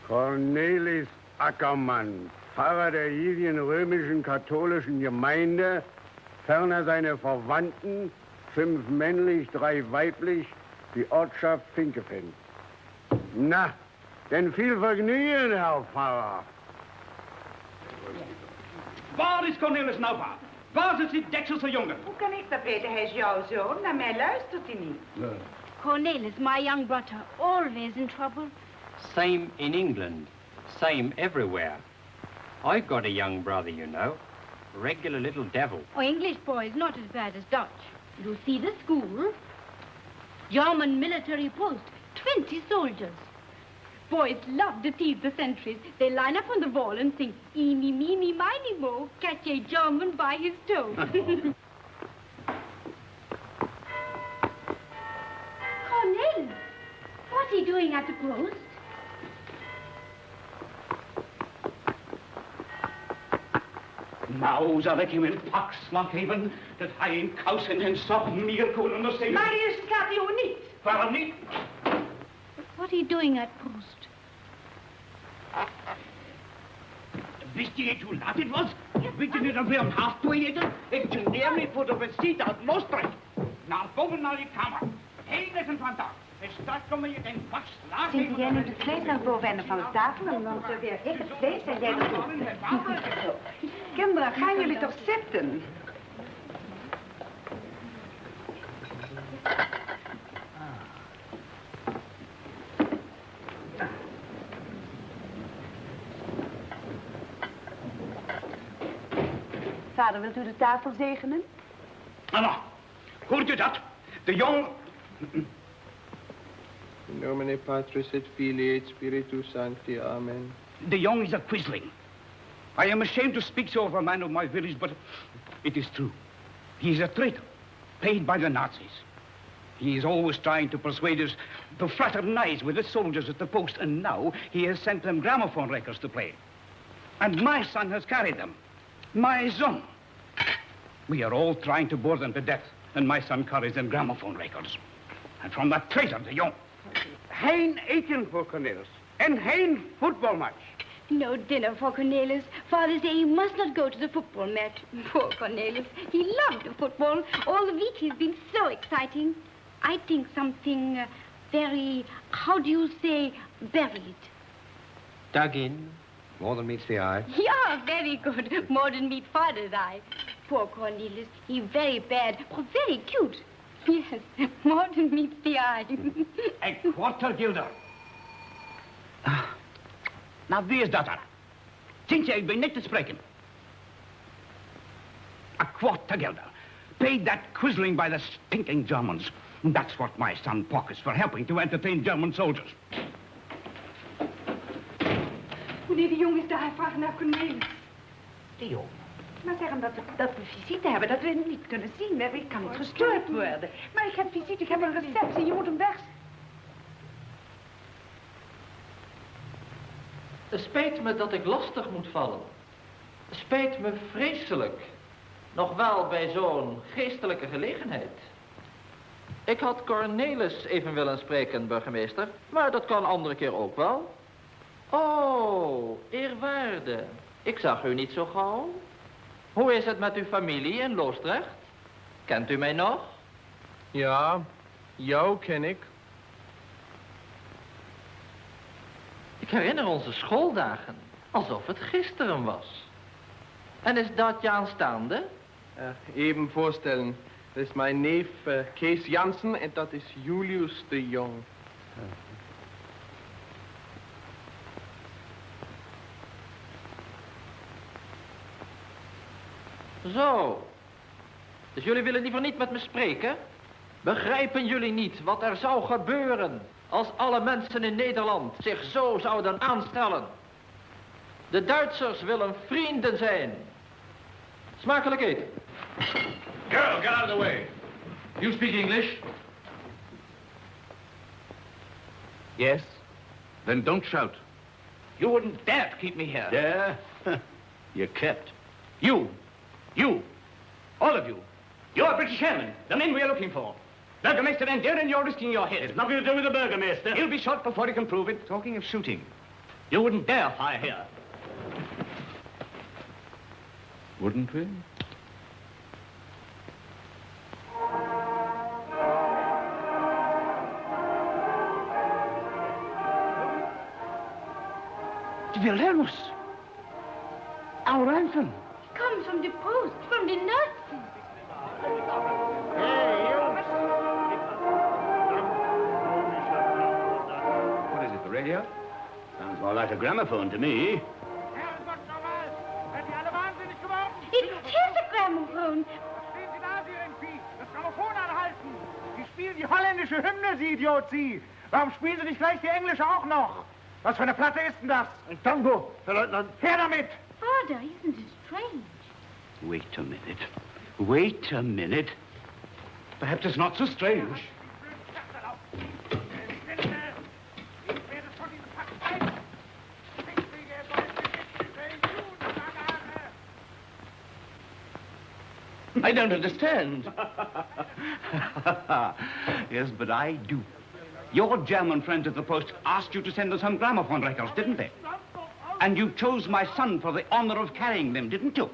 Cornelis Ackermann, Pfarrer der hiesigen römischen katholischen Gemeinde, ferner seine Verwandten, 5 männlich, 3 weiblich, die Ortschaft Finkefeld. Na, denn viel Vergnügen, Herr Pfarrer. Waar is Cornelis nou van? Waar zit die dekselse jongen? Hoe kan ik dat weten? Hij is jouw zoon. Naar mij luistert hij niet. Cornelis, my young brother, always in trouble. Same in England. Same everywhere. I've got a young brother, you know. Regular little devil. Oh, English boys, not as bad as Dutch. You see the school? German military post, 20 soldiers. Boys love to tease the sentries. They line up on the wall and sing, "Eeny, meeny, miny, mo, catch a German by his toe." Cornelis, what's he doing at the post? Nou zal ik hem in pak slag geven dat hij in kousen en sop meer kon ondersteunen. Maar eerst gaat hij ook niet. Waarom niet? What are you doing at post? Wist je niet hoe laat het was? Weet je niet dat we om 1:30 eten? Ik geneer me voor de visite uit Loosdrecht. Naar boven naar je kamer. Heel lessen vandaag. En straks kom je in pak slag geven. Zit jij nu het vlees naar boven einde van de tafel en dan serveer ik het vlees en jij de soep. Kinderen, gaan jullie toch zitten? Vader, wilt u de tafel zegenen? Anna, hoort u dat? De jong... In nomine Patris et Filii et Spiritus Sancti. Amen. The young is a quisling. I am ashamed to speak so of a man of my village, but it is true. He is a traitor, paid by the Nazis. He is always trying to persuade us to fraternize with the soldiers at the post, and now he has sent them gramophone records to play. And my son has carried them. My son. We are all trying to bore them to death. than my son carries in gramophone records. And from that traitor, de Jong. Geen eten voor Cornelis. En geen voetbalmatch. No dinner for Cornelis. Father said he must not go to the football match. Poor Cornelis. He loved the football. All the week he's been so exciting. I think something very, how do you say, buried. Dug in. More than meets the eye. Yeah, very good. More than meet father's eye. Poor Cornelis. He very bad, but very cute. Yes, more than meets the eye. A quarter guilder. Nou, wie is dat dan? Think je, ik ben niet te spreken. A quarter guilder. Paid that quisling by the stinking Germans. That's what my son pockets for helping to entertain German soldiers. Meneer de Jong is daar, vragen naar Cornelis. De Jong? Maar zeg hem dat we visite hebben, dat we hem niet kunnen zien. Ik kan niet gestoord worden. Maar ik heb visite, ik heb een receptie, je moet hem weg. Het spijt me dat ik lastig moet vallen. Het spijt me vreselijk. Nog wel bij zo'n geestelijke gelegenheid. Ik had Cornelis even willen spreken, burgemeester. Maar dat kan andere keer ook wel. Oh, eerwaarde. Ik zag u niet zo gauw. Hoe is het met uw familie in Loosdrecht? Kent u mij nog? Ja, jou ken ik. Ik herinner onze schooldagen, alsof het gisteren was. En is dat je aanstaande? Even voorstellen. Dat is mijn neef Kees Jansen en dat is Julius de Jong. Zo. Dus jullie willen liever niet met me spreken? Begrijpen jullie niet wat er zou gebeuren als alle mensen in Nederland zich zo zouden aanstellen? De Duitsers willen vrienden zijn. Smakelijk eten. Girl, get out of the way. You speak English? Yes? Then don't shout. You wouldn't dare to keep me here. Dare? You're kept. You, all of you. You're British airmen, the men we're looking for. Burgomaster and Darren, you're risking your head. It's nothing to do with the burgomaster. He'll be shot before he can prove it. Talking of shooting. You wouldn't dare fire here. Wouldn't we? Wilhelmus. Our anthem. Comes from the post, from the Nazis. What is it, the radio? Sounds more like a gramophone to me. It is a gramophone. Das Grammophon anhalten! Sie spielen die holländische Hymne, Sie Idiot, Sie! Warum spielen Sie nicht gleich die englische auch noch? Was für eine Platte ist denn das? Ein Tango, Herr Leutnant. Her damit! Father, isn't it strange? Wait a minute. Wait a minute. Perhaps it's not so strange. I don't understand. Yes, but I do. Your German friends at the post asked you to send us some gramophone records, didn't they? And you chose my son for the honor of carrying them, didn't you?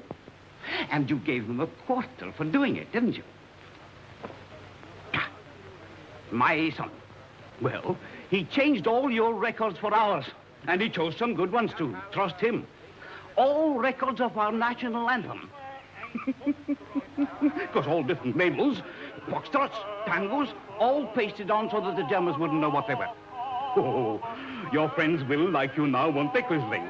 And you gave them a quarter for doing it, didn't you? My son. Well, he changed all your records for ours. And he chose some good ones, too. Trust him. All records of our national anthem. Because all different labels, foxtrots, tangos, all pasted on so that the Germans wouldn't know what they were. Oh, your friends will, like you now, won't they, Quisling?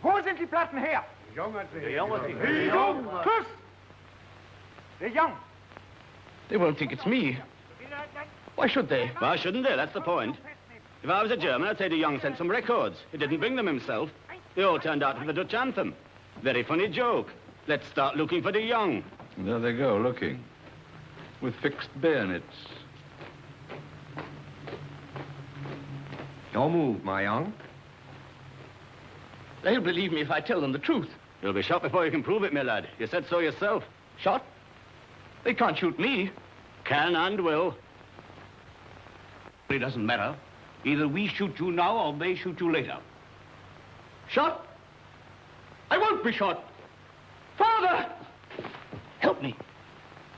Wo sind die Platten her? De Jong! Kuss! De Jong! They won't think it's me. Why should they? Why shouldn't they? That's the point. If I was a German, I'd say de Jong sent some records. He didn't bring them himself. They all turned out for the Dutch anthem. Very funny joke. Let's start looking for de Jong. There they go, looking. With fixed bayonets. Don't move, my young. They'll believe me if I tell them the truth. You'll be shot before you can prove it, my lad. You said so yourself. Shot? They can't shoot me. Can and will. It doesn't matter. Either we shoot you now or they shoot you later. Shot? I won't be shot. Father! Help me.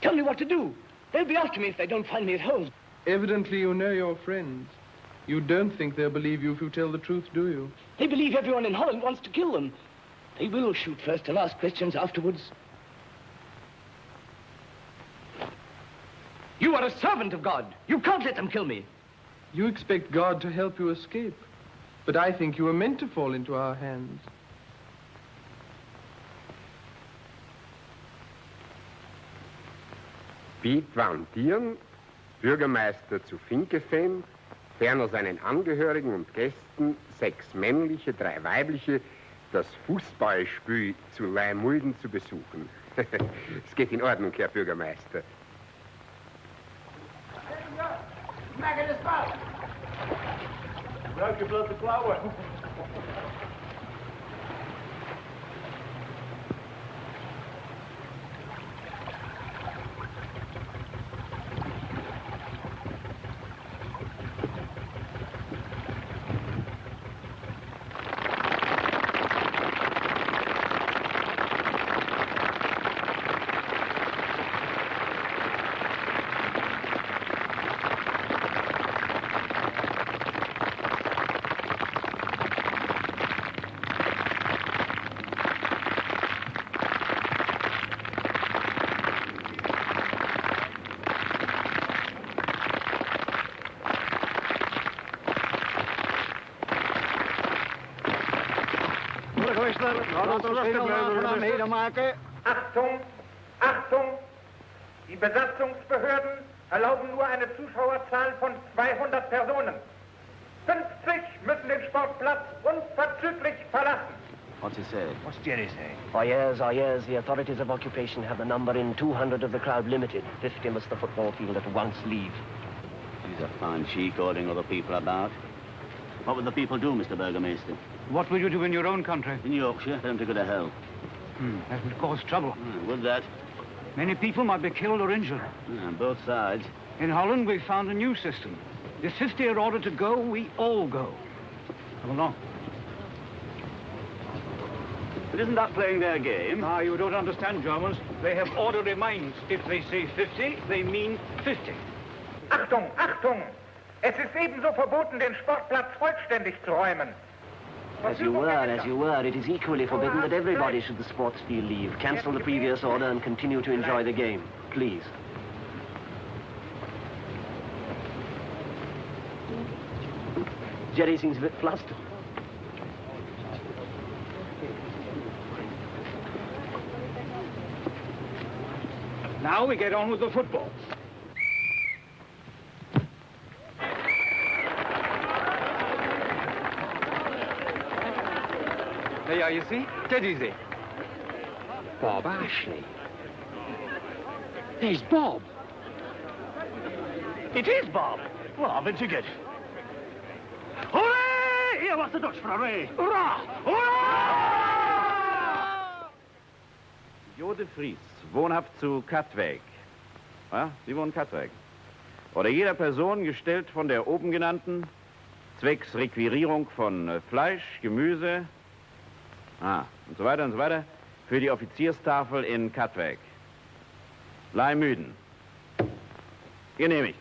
Tell me what to do. They'll be after me if they don't find me at home. Evidently you know your friends. You don't think they'll believe you if you tell the truth, do you? They believe everyone in Holland wants to kill them. They will shoot first and ask questions afterwards. You are a servant of God. You can't let them kill me. You expect God to help you escape. But I think you were meant to fall into our hands. Piet van Tieren, Bürgermeister zu Finkeveen, ferner seinen Angehörigen und Gästen 6 männliche, 3 weibliche, das Fußballspiel zu Reunited zu besuchen. Es geht in Ordnung, Herr Bürgermeister. Maak het fout. Gebruik je blote klauwen. Achtung, Achtung! Die Besatzungsbehörden erlauben nur eine Zuschauerzahl von 200 Personen. 50 müssen den Sportplatz unverzüglich verlassen. What's he say? What's Jerry saying? Ayers, the authorities of occupation have the number in 200 of the crowd limited. 50 must the football field at once leave. He's a fine cheek ordering other people about. What would the people do, Mr. Burgomaster? What will you do in your own country? In Yorkshire, tell them to go to hell. That would cause trouble. Would that? Many people might be killed or injured. On both sides. In Holland, we've found a new system. If 50 are ordered to go, we all go. Come along. But isn't that playing their game? Ah, you don't understand, Germans. They have orderly minds. If they say 50, they mean 50. Achtung, Achtung! Es ist ebenso verboten, den Sportplatz vollständig zu räumen. As you were, it is equally forbidden that everybody should the sports field leave. Cancel the previous order and continue to enjoy the game, please. Jerry seems a bit flustered. Now we get on with the football. There you are, you see? Dead easy. Bob Ashley. There's Bob. It is Bob. Well, I've been ticket. Hooray! Here was the Dutch for a ray. Hurrah! Hurrah! Jo de Vries, wohnhaft zu Katwijk. Ja, Sie wohnen Katwijk. Oder jeder Person gestellt von der oben genannten, zwecks Requirierung von Fleisch, Gemüse, und so weiter, für die Offizierstafel in Katwijk. Reunited. Genehmigt.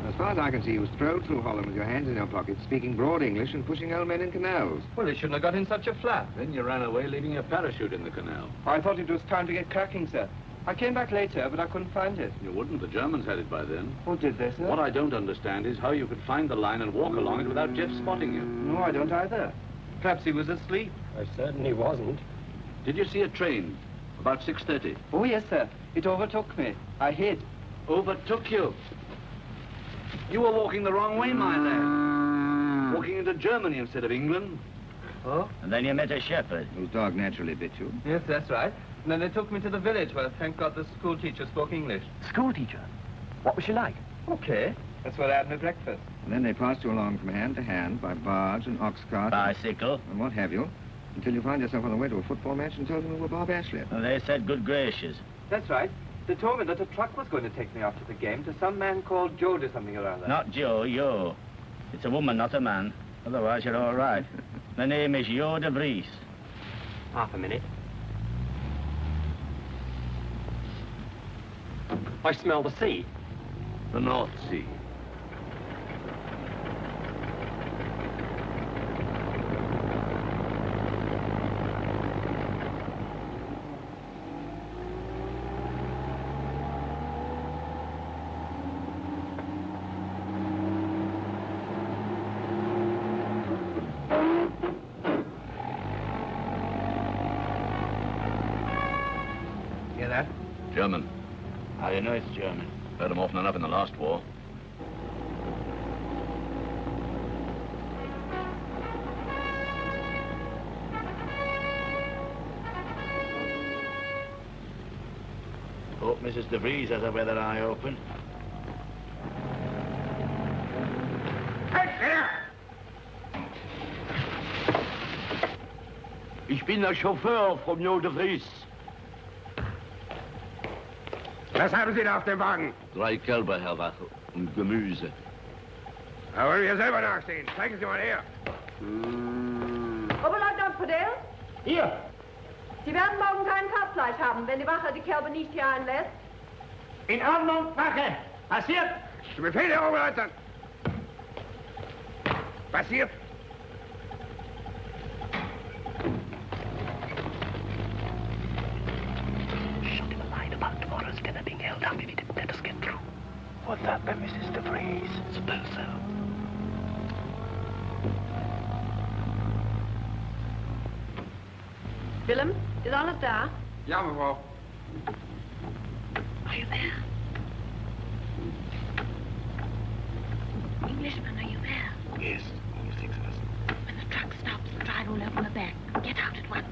As far as I can see, you strolled through Holland with your hands in your pockets, speaking broad English and pushing old men in canals. Well, you shouldn't have got in such a flap. Then you ran away, leaving your parachute in the canal. I thought it was time to get cracking, sir. I came back later, but I couldn't find it. You wouldn't. The Germans had it by then. Oh, did they, sir? What I don't understand is how you could find the line and walk along it without Jeff spotting you. No, I don't either. Perhaps he was asleep. I certainly wasn't. Did you see a train? About 6:30. Oh, yes, sir. It overtook me. I hid. Overtook you? You were walking the wrong way, my lad. walking into Germany instead of England. Oh? And then you met a shepherd. Whose dog naturally bit you. Yes, that's right. And then they took me to the village where, thank God, the school teacher spoke English. School teacher? What was she like? Okay. That's what I had my breakfast. And then they passed you along from hand to hand by barge and ox cart. Bicycle. And what have you, until you found yourself on the way to a football match and told them you were Bob Ashley. Well, they said good gracious. That's right. They told me that a truck was going to take me after the game to some man called Jo de something or other. Not Joe, Yo. It's a woman, not a man. Otherwise, you're all right. The name is Jo de Vries. Half a minute. I smell the sea. The North Sea. Hear that? German. How do you know it's German? Heard them often enough in the last war. Hope Mrs. de Vries has her weather eye open. Ich bin der Chauffeur von Jo de Vries. Was haben Sie da auf dem Wagen? 3 Kälber, Herr Wache, und Gemüse. Da wollen wir selber nachsehen. Zeigen Sie mal her. Oberleutnant Podell? Hier. Sie werden morgen kein Kalbfleisch haben, wenn die Wache die Kälber nicht hier einlässt. In Ordnung, Wache. Passiert. Zu Befehl, Herr Oberleutnant. Passiert. About tomorrow's dinner being held up if he didn't let us get through. Was that by Mrs. de Vries? Suppose so. Willem, is alles daar? Ja, mevrouw. Are you there? Englishman, are you there? Yes, only 6 of us. When the truck stops, drive all over the back. Get out at once.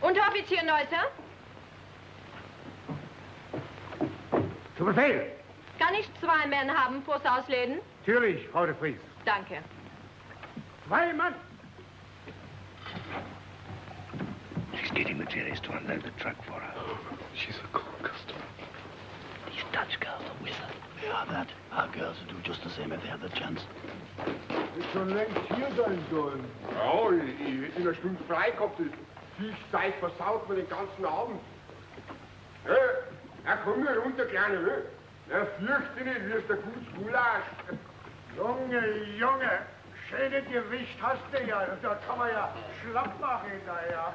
Unteroffizier Neusser? Zu Befehl. Kann ich 2 Männer haben fürs Ausleden? Natürlich, Frau de Vries. Danke. 2 Mann. She's getting the Jerry's to unload the truck for her. She's a cool customer. These Dutch girls are with her. They are that. Our girls would do just the same if they had the chance. Ist schon längst hier sein sollen. Ja, ich hätte in einer Stunde frei gehabt. Fischsteig versaut mir den ganzen Abend. Ja, komm nur runter, Kleine. Na, fürchte nicht, wirst ein gutes Gulasch. Junge, schönes Gewicht hast du ja. Da kann man ja schlapp machen hinterher.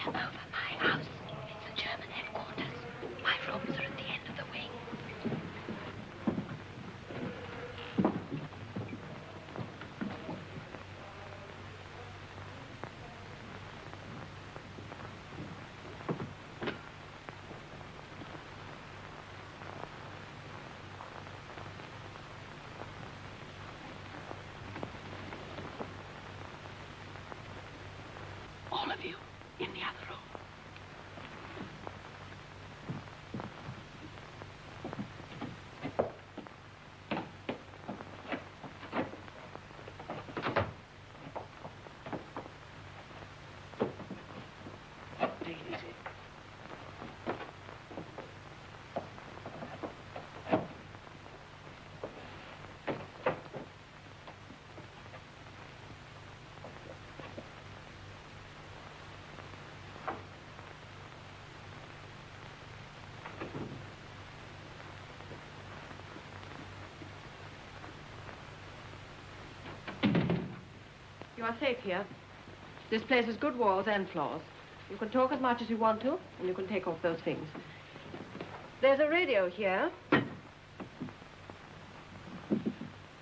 We're over my house. It's the German headquarters. My rooms are at the end of the wing. All of you in the other room. Take it easy. You are safe here. This place has good walls and floors. You can talk as much as you want to, and you can take off those things. There's a radio here.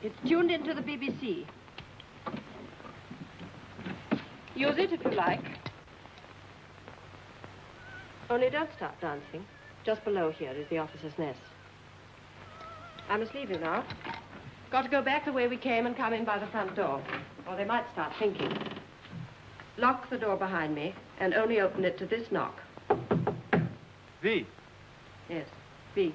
It's tuned into the BBC. Use it if you like. Only don't start dancing. Just below here is the officer's nest. I must leave you now. Got to go back the way we came and come in by the front door, or they might start thinking. Lock the door behind me and only open it to this knock. V. Yes, V.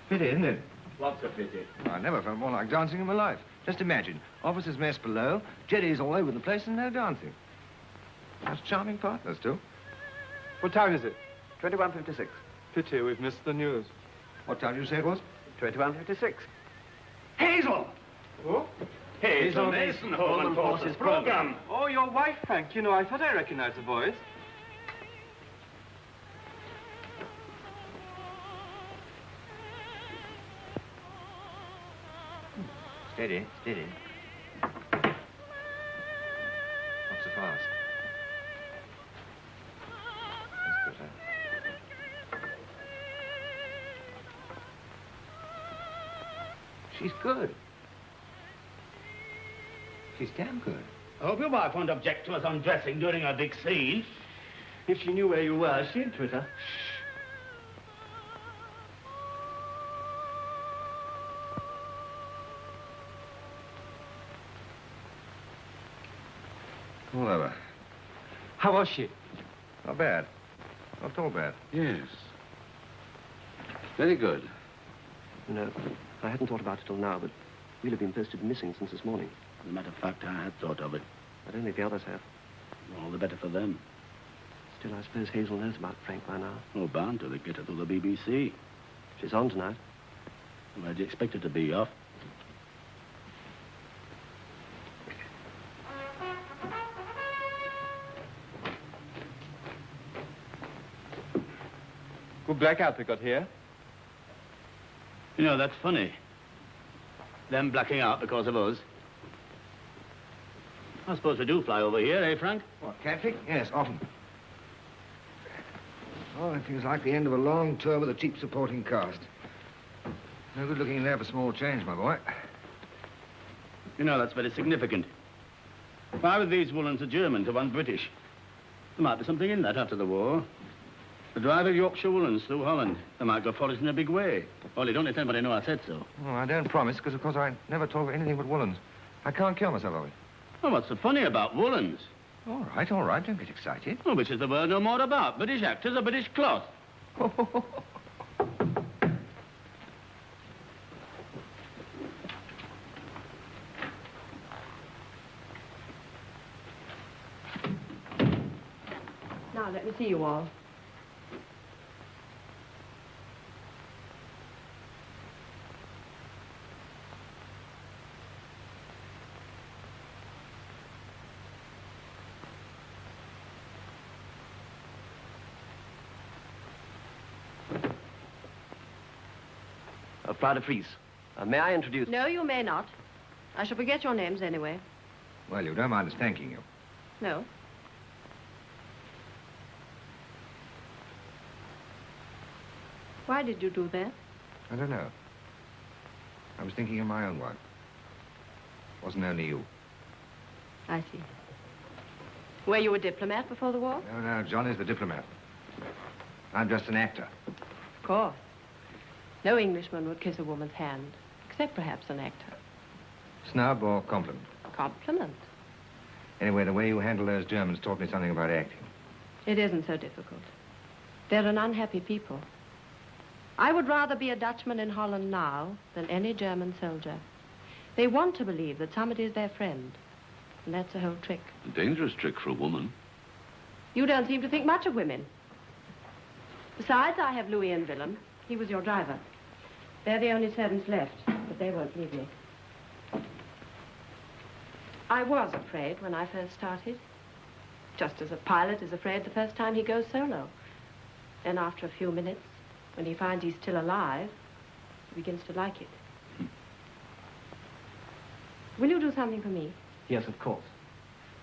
Pity, isn't it? What's a pity? I never felt more like dancing in my life. Just imagine, officers' mess below, jetties all over the place and no dancing. That's charming partners, too. What time is it? 21:56. Pity we've missed the news. What time did you say it was? 21:56. Hazel! Oh? Hazel Mason, home and forces program. Oh, your wife, Frank. You know, I thought I recognized the voice. Steady, steady. Not so fast. That's better. She's good. She's damn good. I hope your wife won't object to us undressing during our big scene. If she knew where you were, she'd Twitter. All over. How was she? Not bad. Not at all bad. Yes. Very good. No, I hadn't thought about it till now, but we'll have been posted missing since this morning. As a matter of fact, I had thought of it. I don't think the others have. All the better for them. Still, I suppose Hazel knows about Frank by now. Oh, bound to. They get her through the BBC. She's on tonight. Where do you expect her to be off? Good blackout we got here. You know, that's funny. Them blacking out because of us. I suppose we do fly over here, eh, Frank? What, Catholic? Yes, often. Oh, it feels like the end of a long tour with a cheap supporting cast. No good looking there for small change, my boy. You know, that's very significant. Why were these woolens a German to one British? There might be something in that after the war. The drive of Yorkshire woolens through Holland. They might go for us in a big way. Only don't let anybody know I said so. Oh, I don't promise, because, of course, I never talk of anything but woolens. I can't kill myself of it. Well, what's so funny about woolens? All right, don't get excited. Well, which is the world know more about? British actors or British cloth? Now, let me see you all. Frau de Vries. May I introduce... No, you may not. I shall forget your names anyway. Well, you don't mind us thanking you. No. Why did you do that? I don't know. I was thinking of my own one. Wasn't only you. I see. Were you a diplomat before the war? No, John is the diplomat. I'm just an actor. Of course. No Englishman would kiss a woman's hand, except perhaps an actor. Snub or compliment? Compliment. Anyway, the way you handle those Germans taught me something about acting. It isn't so difficult. They're an unhappy people. I would rather be a Dutchman in Holland now than any German soldier. They want to believe that somebody is their friend. And that's the whole trick. A dangerous trick for a woman. You don't seem to think much of women. Besides, I have Louis and Willem. He was your driver. They're the only servants left, but they won't leave me. I was afraid when I first started. Just as a pilot is afraid the first time he goes solo. Then after a few minutes, when he finds he's still alive, he begins to like it. Will you do something for me? Yes, of course.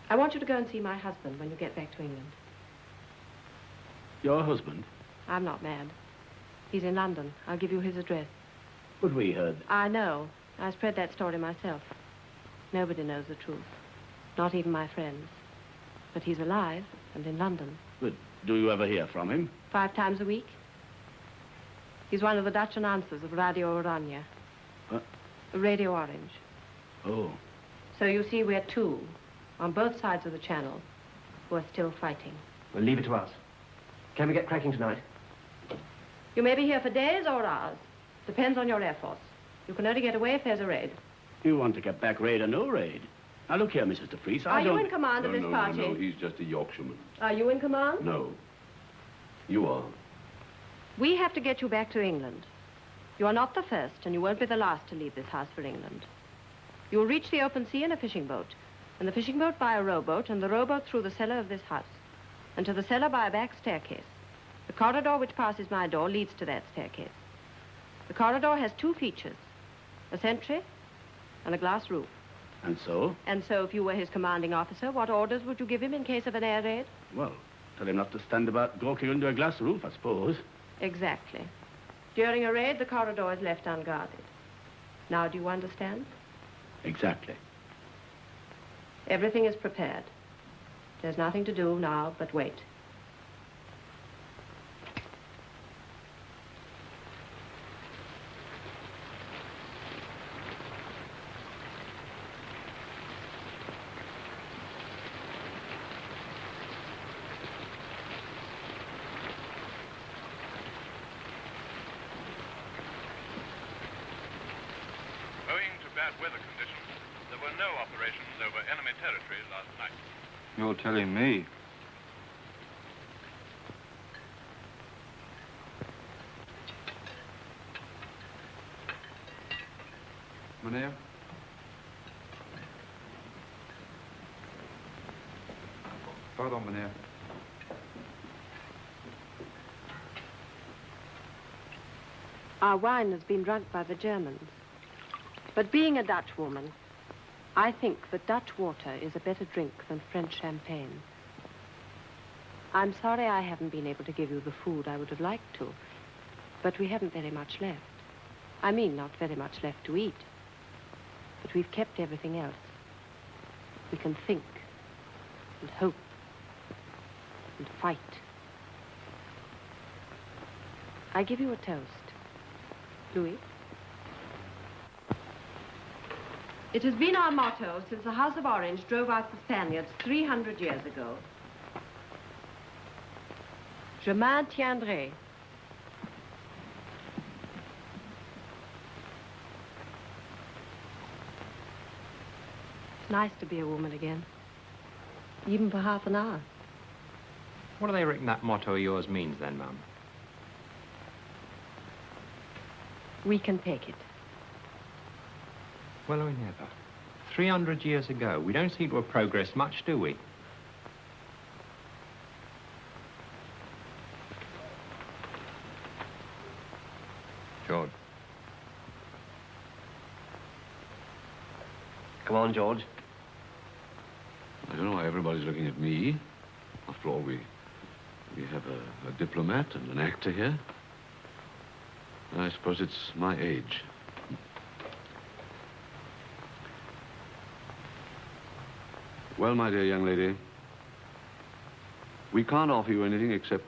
I want you to go and see my husband when you get back to England. Your husband? I'm not mad. He's in London. I'll give you his address. But we heard... I know. I spread that story myself. Nobody knows the truth. Not even my friends. But he's alive and in London. But do you ever hear from him? 5 times a week. He's one of the Dutch announcers of Radio Oranje. What? Radio Orange. Oh. So you see, we're 2, on both sides of the channel, who are still fighting. Well, leave it to us. Can we get cracking tonight? You may be here for days or hours. Depends on your Air Force. You can only get away if there's a raid. You want to get back, raid or no raid? Now, look here, Mrs. de Vries, Are you in command of this party? No, he's just a Yorkshireman. Are you in command? No. You are. We have to get you back to England. You are not the first, and you won't be the last to leave this house for England. You will reach the open sea in a fishing boat, and the fishing boat by a rowboat, and the rowboat through the cellar of this house, and to the cellar by a back staircase. The corridor which passes my door leads to that staircase. The corridor has 2 features, a sentry and a glass roof. And so? And so if you were his commanding officer, what orders would you give him in case of an air raid? Well, tell him not to stand about gawking under a glass roof, I suppose. Exactly. During a raid, the corridor is left unguarded. Now, do you understand? Exactly. Everything is prepared. There's nothing to do now but wait. You're telling me. Meneer? Pardon, meneer. Our wine has been drunk by the Germans. But being a Dutch woman, I think that Dutch water is a better drink than French champagne. I'm sorry I haven't been able to give you the food I would have liked to, but we haven't very much left. I mean, not very much left to eat. But we've kept everything else. We can think and hope and fight. I give you a toast. Louis? It has been our motto since the House of Orange drove out the Spaniards 300 years ago. Je maintiendrai. It's nice to be a woman again, even for half an hour. What do they reckon that motto of yours means then, Mum? We can take it. Well, we never. 300 years ago. We don't seem to have progressed much, do we? George. Come on, George. I don't know why everybody's looking at me. After all, we have a diplomat and an actor here. I suppose it's my age. Well, my dear young lady, we can't offer you anything except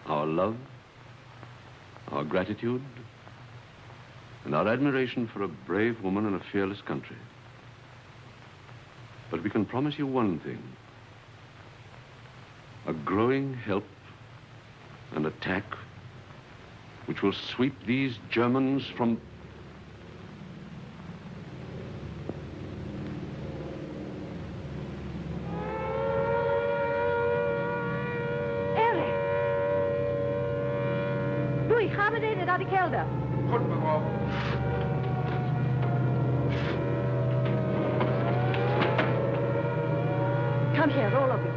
our love, our gratitude, and our admiration for a brave woman and a fearless country. But we can promise you one thing: a growing help and attack which will sweep these Germans from... Erik! Louis, ga beneden naar de kelder. Goed, mevrouw. Come here, all of you.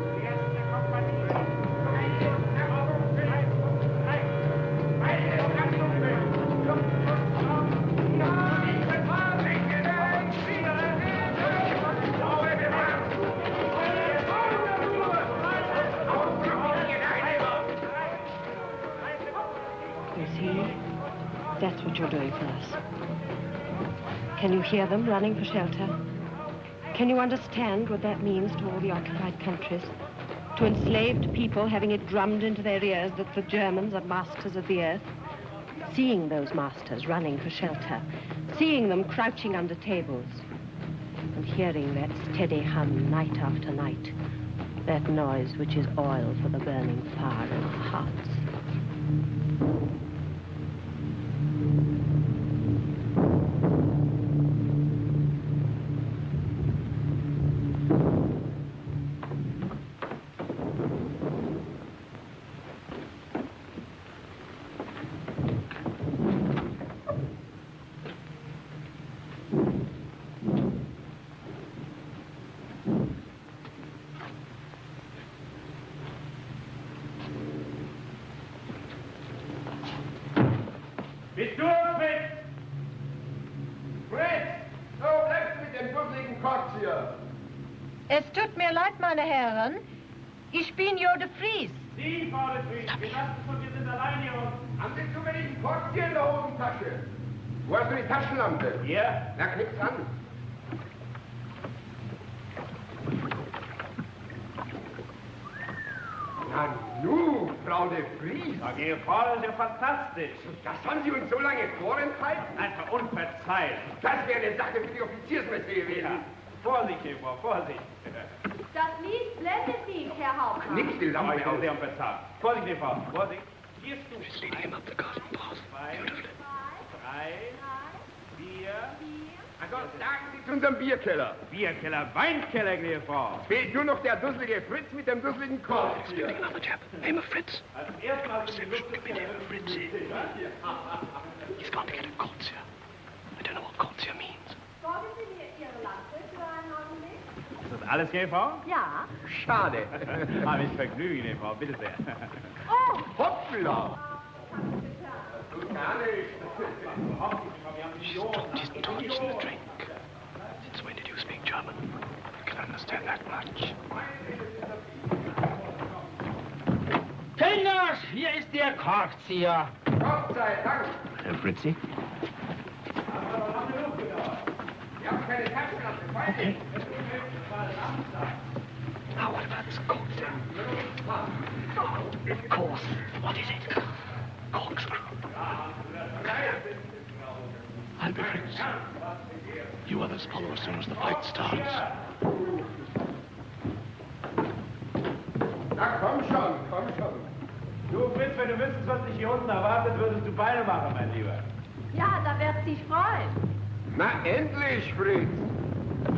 You see, that's what you're doing for us. Can you hear them running for shelter? Can you understand what that means to all the occupied countries? To enslaved people having it drummed into their ears that the Germans are masters of the earth? Seeing those masters running for shelter, seeing them crouching under tables, and hearing that steady hum night after night, that noise which is oil for the burning fire in our hearts. Bist du Fritz? Fritz! So, bleibst mit dem dusseligen Kotz hier. Es tut mir leid, meine Herren. Ich bin Jo de Vries. Sie, Frau de Vries, wir lassen es und wir sind allein hier unten. Haben Sie zufällig einen Kotz hier in der Hosentasche? Wo hast du die Taschenlampe? Hier. Na, knick's an. Na nu, Frau de Vries. Na, Ihr Frau ist ja fantastisch. Das haben Sie uns so lange vorenthalten? Einfach unverzeihlich. Das wäre eine Sache für die Offiziersmesse gewesen. Ja. Vorsicht, Ihre Frau, Vorsicht. Das Lied blendet Sie, Herr Hauptmann. Nix die Lampe Aber ich bin aus. sehr unbezahlt. Vorsicht, Ihre Frau, Vorsicht. Hier ist du. Leading him up the garden path. Beautifully. 3, 4. Ach Gott, sagen Sie zu unserem Bierkeller. Bierkeller, Weinkeller, Ihre Frau. Fehlt nur noch der dusselige Fritz mit dem dusseligen Korb. Speaking another chap. Name of Fritz. Als erstes Mal sind die Fritzy. He's got to get a Coltsir. I don't know what Coltsir means. Folgen Sie mir Ihre Lampe für einen Augenblick? Ist das alles, Ihre Frau? Ja. Schade. Habe ich Vergnügen, Ihre Frau, bitte sehr. Oh! Hoppla! She's dropped his torch in the drink. Since when did you speak German? I can understand that much. Kinders, hier ist der Korkzieher. Gott sei Dank. Herr Fritzi? Wir haben keine Taschenlampe. Okay. Now what about this Coltsir? Of course. What is it? Corkscrew. I'll be Fritz. You others follow as soon as the fight starts. Na komm schon, komm schon. Du, Fritz, wenn du wüsstest, was dich hier unten erwartet, würdest du Beine machen, mein Lieber. Ja, da wird sich freuen. Na endlich, Fritz.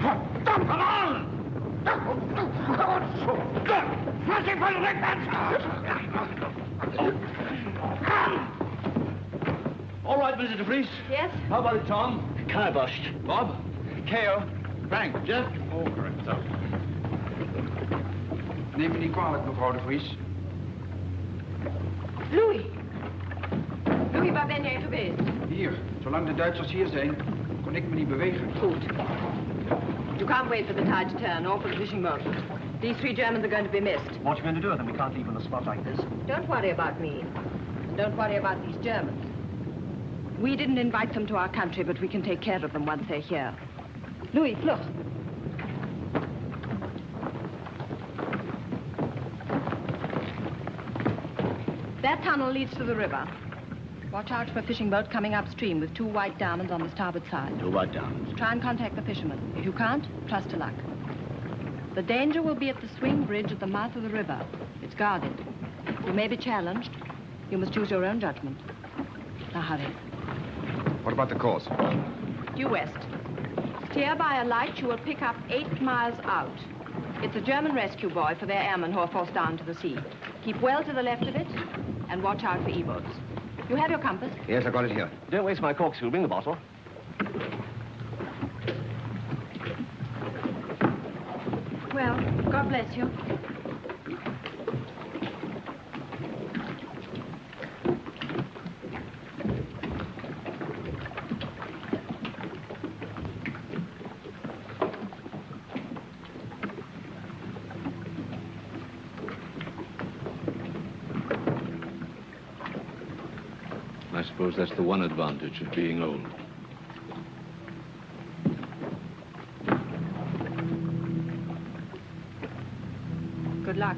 Verdammt nochmal! Lass ihn von rückwärts! All right, Mr. de Vries. Yes? How about it, Tom? Kibosh. Bob? K.O.? Frank? Jeff? Oh, correct, so. Neem me niet kwalijk, mevrouw de Vries. Louis. Louis, waar ben jij geweest? Hier, zolang de Duitsers hier zijn, kon ik me niet bewegen. Goed. You can't wait for the tide to turn or for the fishing boat. These 3 Germans are going to be missed. What are you going to do with them? We can't leave on a spot like this. Don't worry about me. And don't worry about these Germans. We didn't invite them to our country, but we can take care of them once they're here. Louis, look. That tunnel leads to the river. Watch out for a fishing boat coming upstream with 2 white diamonds on the starboard side. 2 white diamonds. Try and contact the fishermen. If you can't, trust to luck. The danger will be at the swing bridge at the mouth of the river. It's guarded. You may be challenged. You must use your own judgment. Now hurry. What about the course? Due west. Steer by a light you will pick up 8 miles out. It's a German rescue buoy for their airmen who are forced down to the sea. Keep well to the left of it and watch out for E-boats. You have your compass? Yes, I got it here. Don't waste my corkscrew. Bring the bottle. Well, God bless you. I suppose that's the one advantage of being old. Good luck.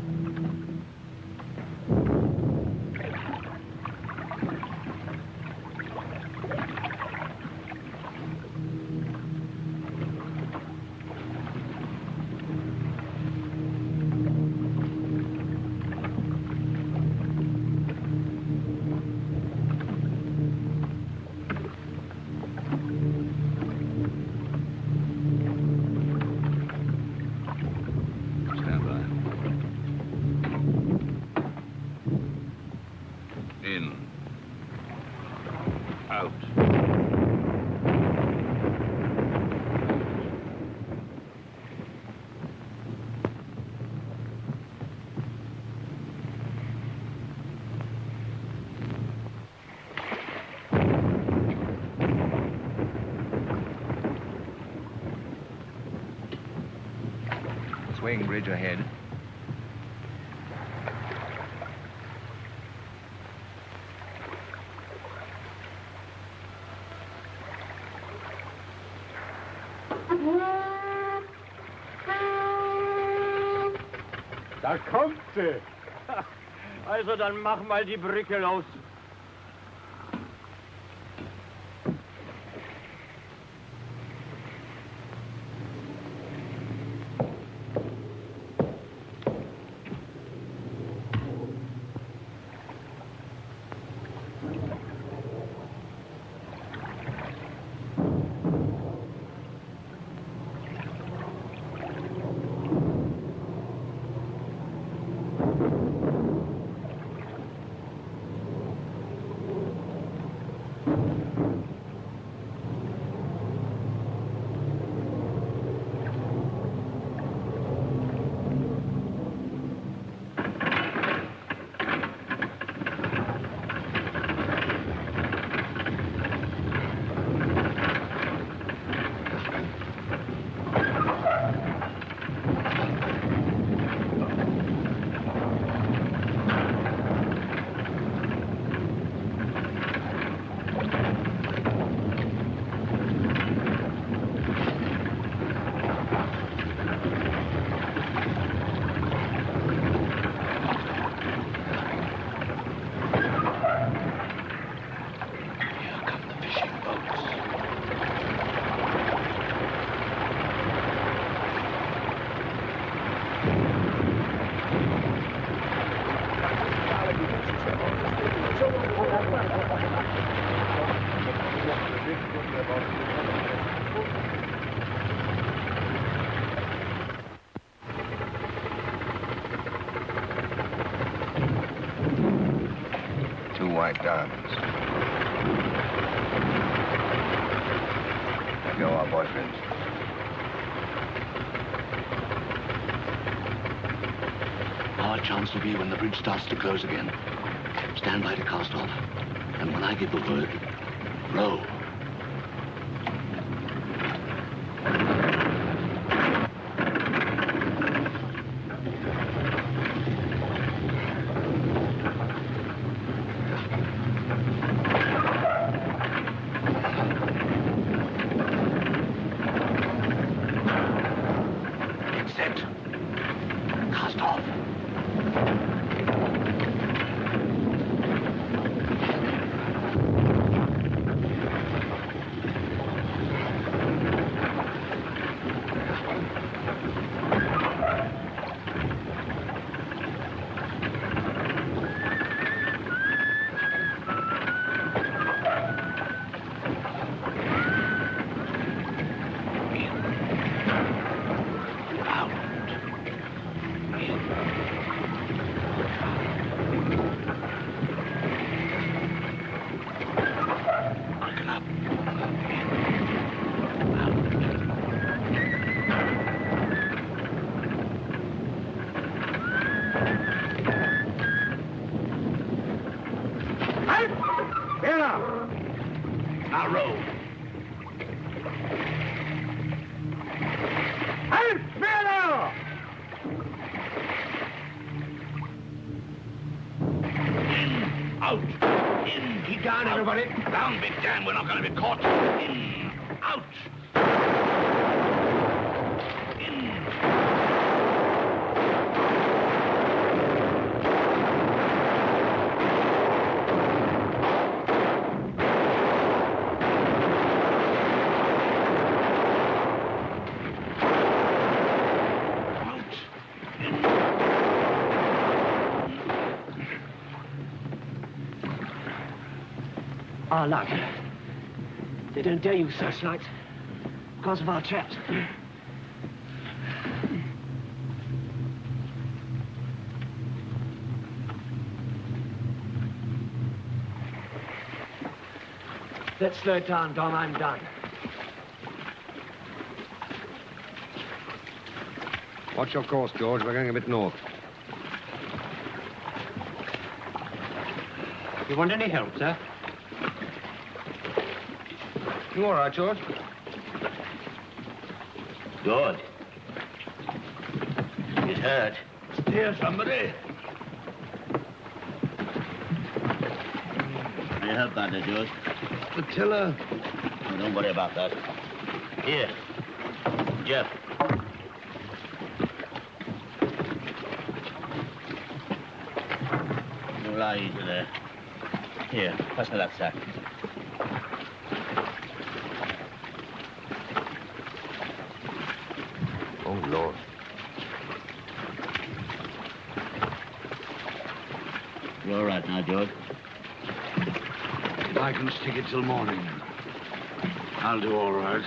Swing bridge ahead. Da kommt sie. Also, dann mach mal die Brücke los. White diamonds. There go our boyfriends. Our chance will be when the bridge starts to close again. Stand by to cast off. And when I give the word, row. Set. Cast off. Down, big Dan, we're not going to be caught. In, out. Our luck. They don't dare use searchlights because of our traps. Let's slow it down, Dom. I'm done. Watch your course, George. We're going a bit north. You want any help, sir? You all right, George? Good. He's hurt. Here, somebody. Can you help that, George? The tiller. Oh, don't worry about that. Here. Jeff. You lie easy there. Here, pass me that sack. Oh, Lord. You all right now, George? If I can stick it till morning, I'll do all right.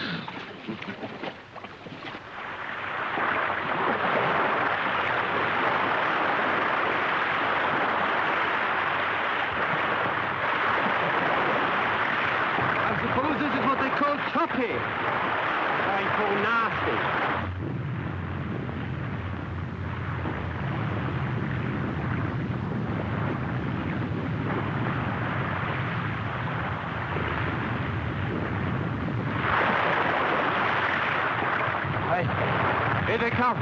I suppose this is what they call choppy. I call nasty. Here they come.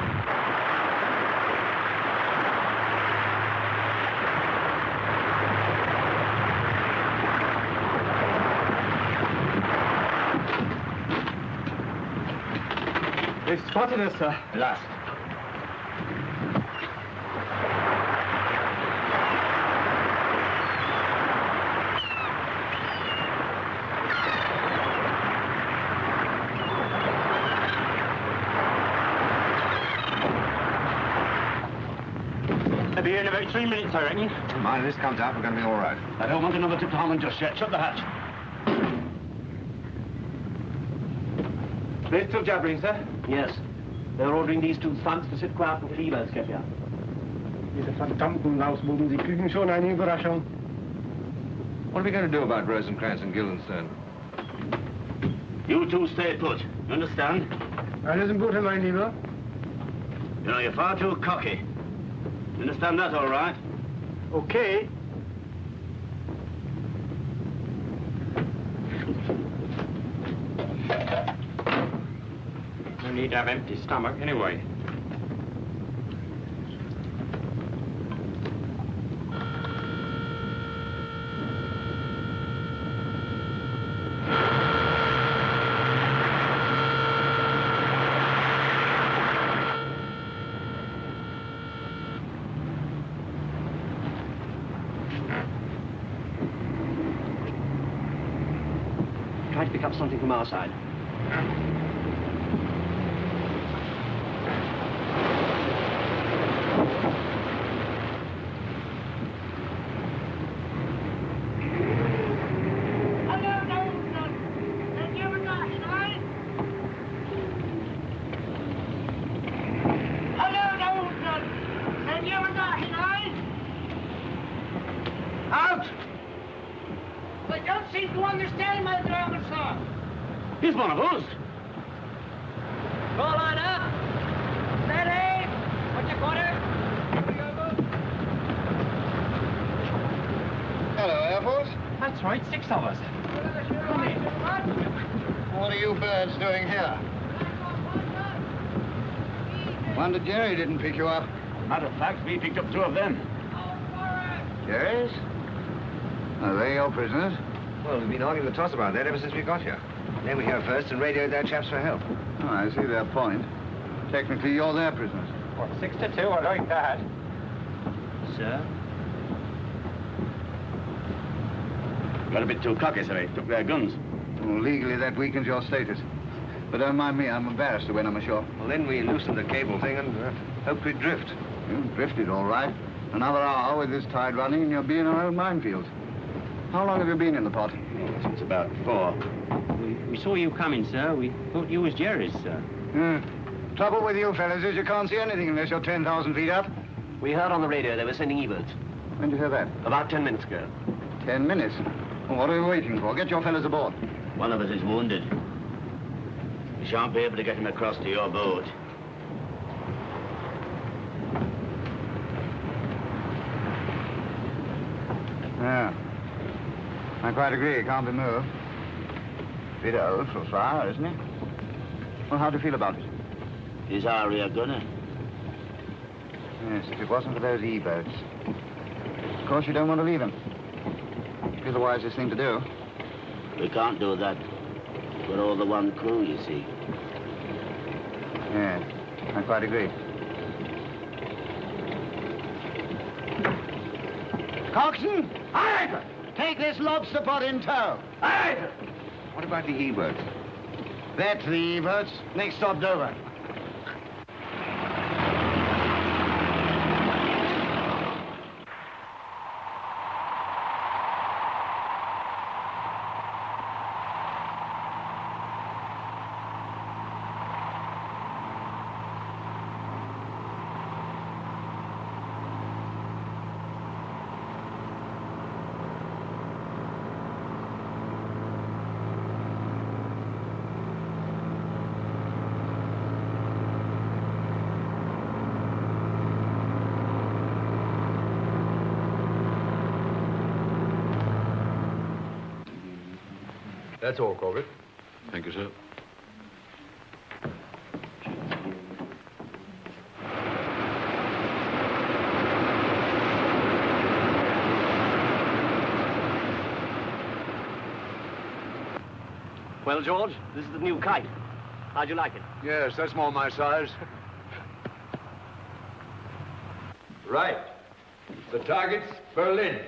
They've spotted us, sir. Last. They'll be here in about 3 minutes, I reckon. Mind, if this comes out, we're going to be all right. I don't want another trip to Holland just yet. Shut the hatch. They're still jabbering, sir? Yes. They're ordering these two thugs to sit quiet and fliehen, Skipper. Diese verdammten Lausbuben, sie kriegen schon eine Überraschung. What are we going to do about Rosencrantz and Guildenstern? You two stay put. You understand? Alles im Gute, mein Lieber. You know, you're far too cocky. You understand that, all right? Okay. No need to have empty stomach, anyway. Let's pick up something from our side. Out! They don't seem to understand my German, sir. He's one of us. Call line up. Steady. What's your quarter? Hello, Air Force. That's right, 6 of us. Come in. What are you birds doing here? Wonder Jerry didn't pick you up. Matter of fact, we picked up 2 of them. Jerry's? Are they your prisoners? Well, we've been arguing the toss about that ever since we got here. They were here first and radioed their chaps for help. Oh, I see their point. Technically, you're their prisoners. What, 6 to 2? I like that. Sir? Got a bit too cocky, sir. They took their guns. Well, legally, that weakens your status. But don't mind me, I'm embarrassed when I'm ashore. Well, then we loosened the cable thing and hoped we'd drift. You drifted all right. Another hour with this tide running and you'll be in our own minefield. How long have you been in the pot? Since about 4. We saw you coming, sir. We thought you was Jerry's, sir. Trouble with you fellas is you can't see anything unless you're 10,000 feet up. We heard on the radio they were sending E-boats. When did you hear that? About 10 minutes ago. 10 minutes? Well, what are we waiting for? Get your fellas aboard. One of us is wounded. We shan't be able to get him across to your boat. Yeah. I quite agree, it can't be moved. Bit old for fire, isn't it? Well, how do you feel about it? He's our rear gunner. Yes, if it wasn't for those E-boats. Of course, you don't want to leave him. It'd be the wisest thing to do. We can't do that. We're all the one crew, you see. Yes, I quite agree. Coxswain! Aye, sir. Take this lobster pot in tow. Aye, sir. What about the E-boats? That's the E-boats. Next stop, Dover. That's all, Corbett. Thank you, sir. Well, George, this is the new kite. How'd you like it? Yes, that's more my size. Right. The target's Berlin.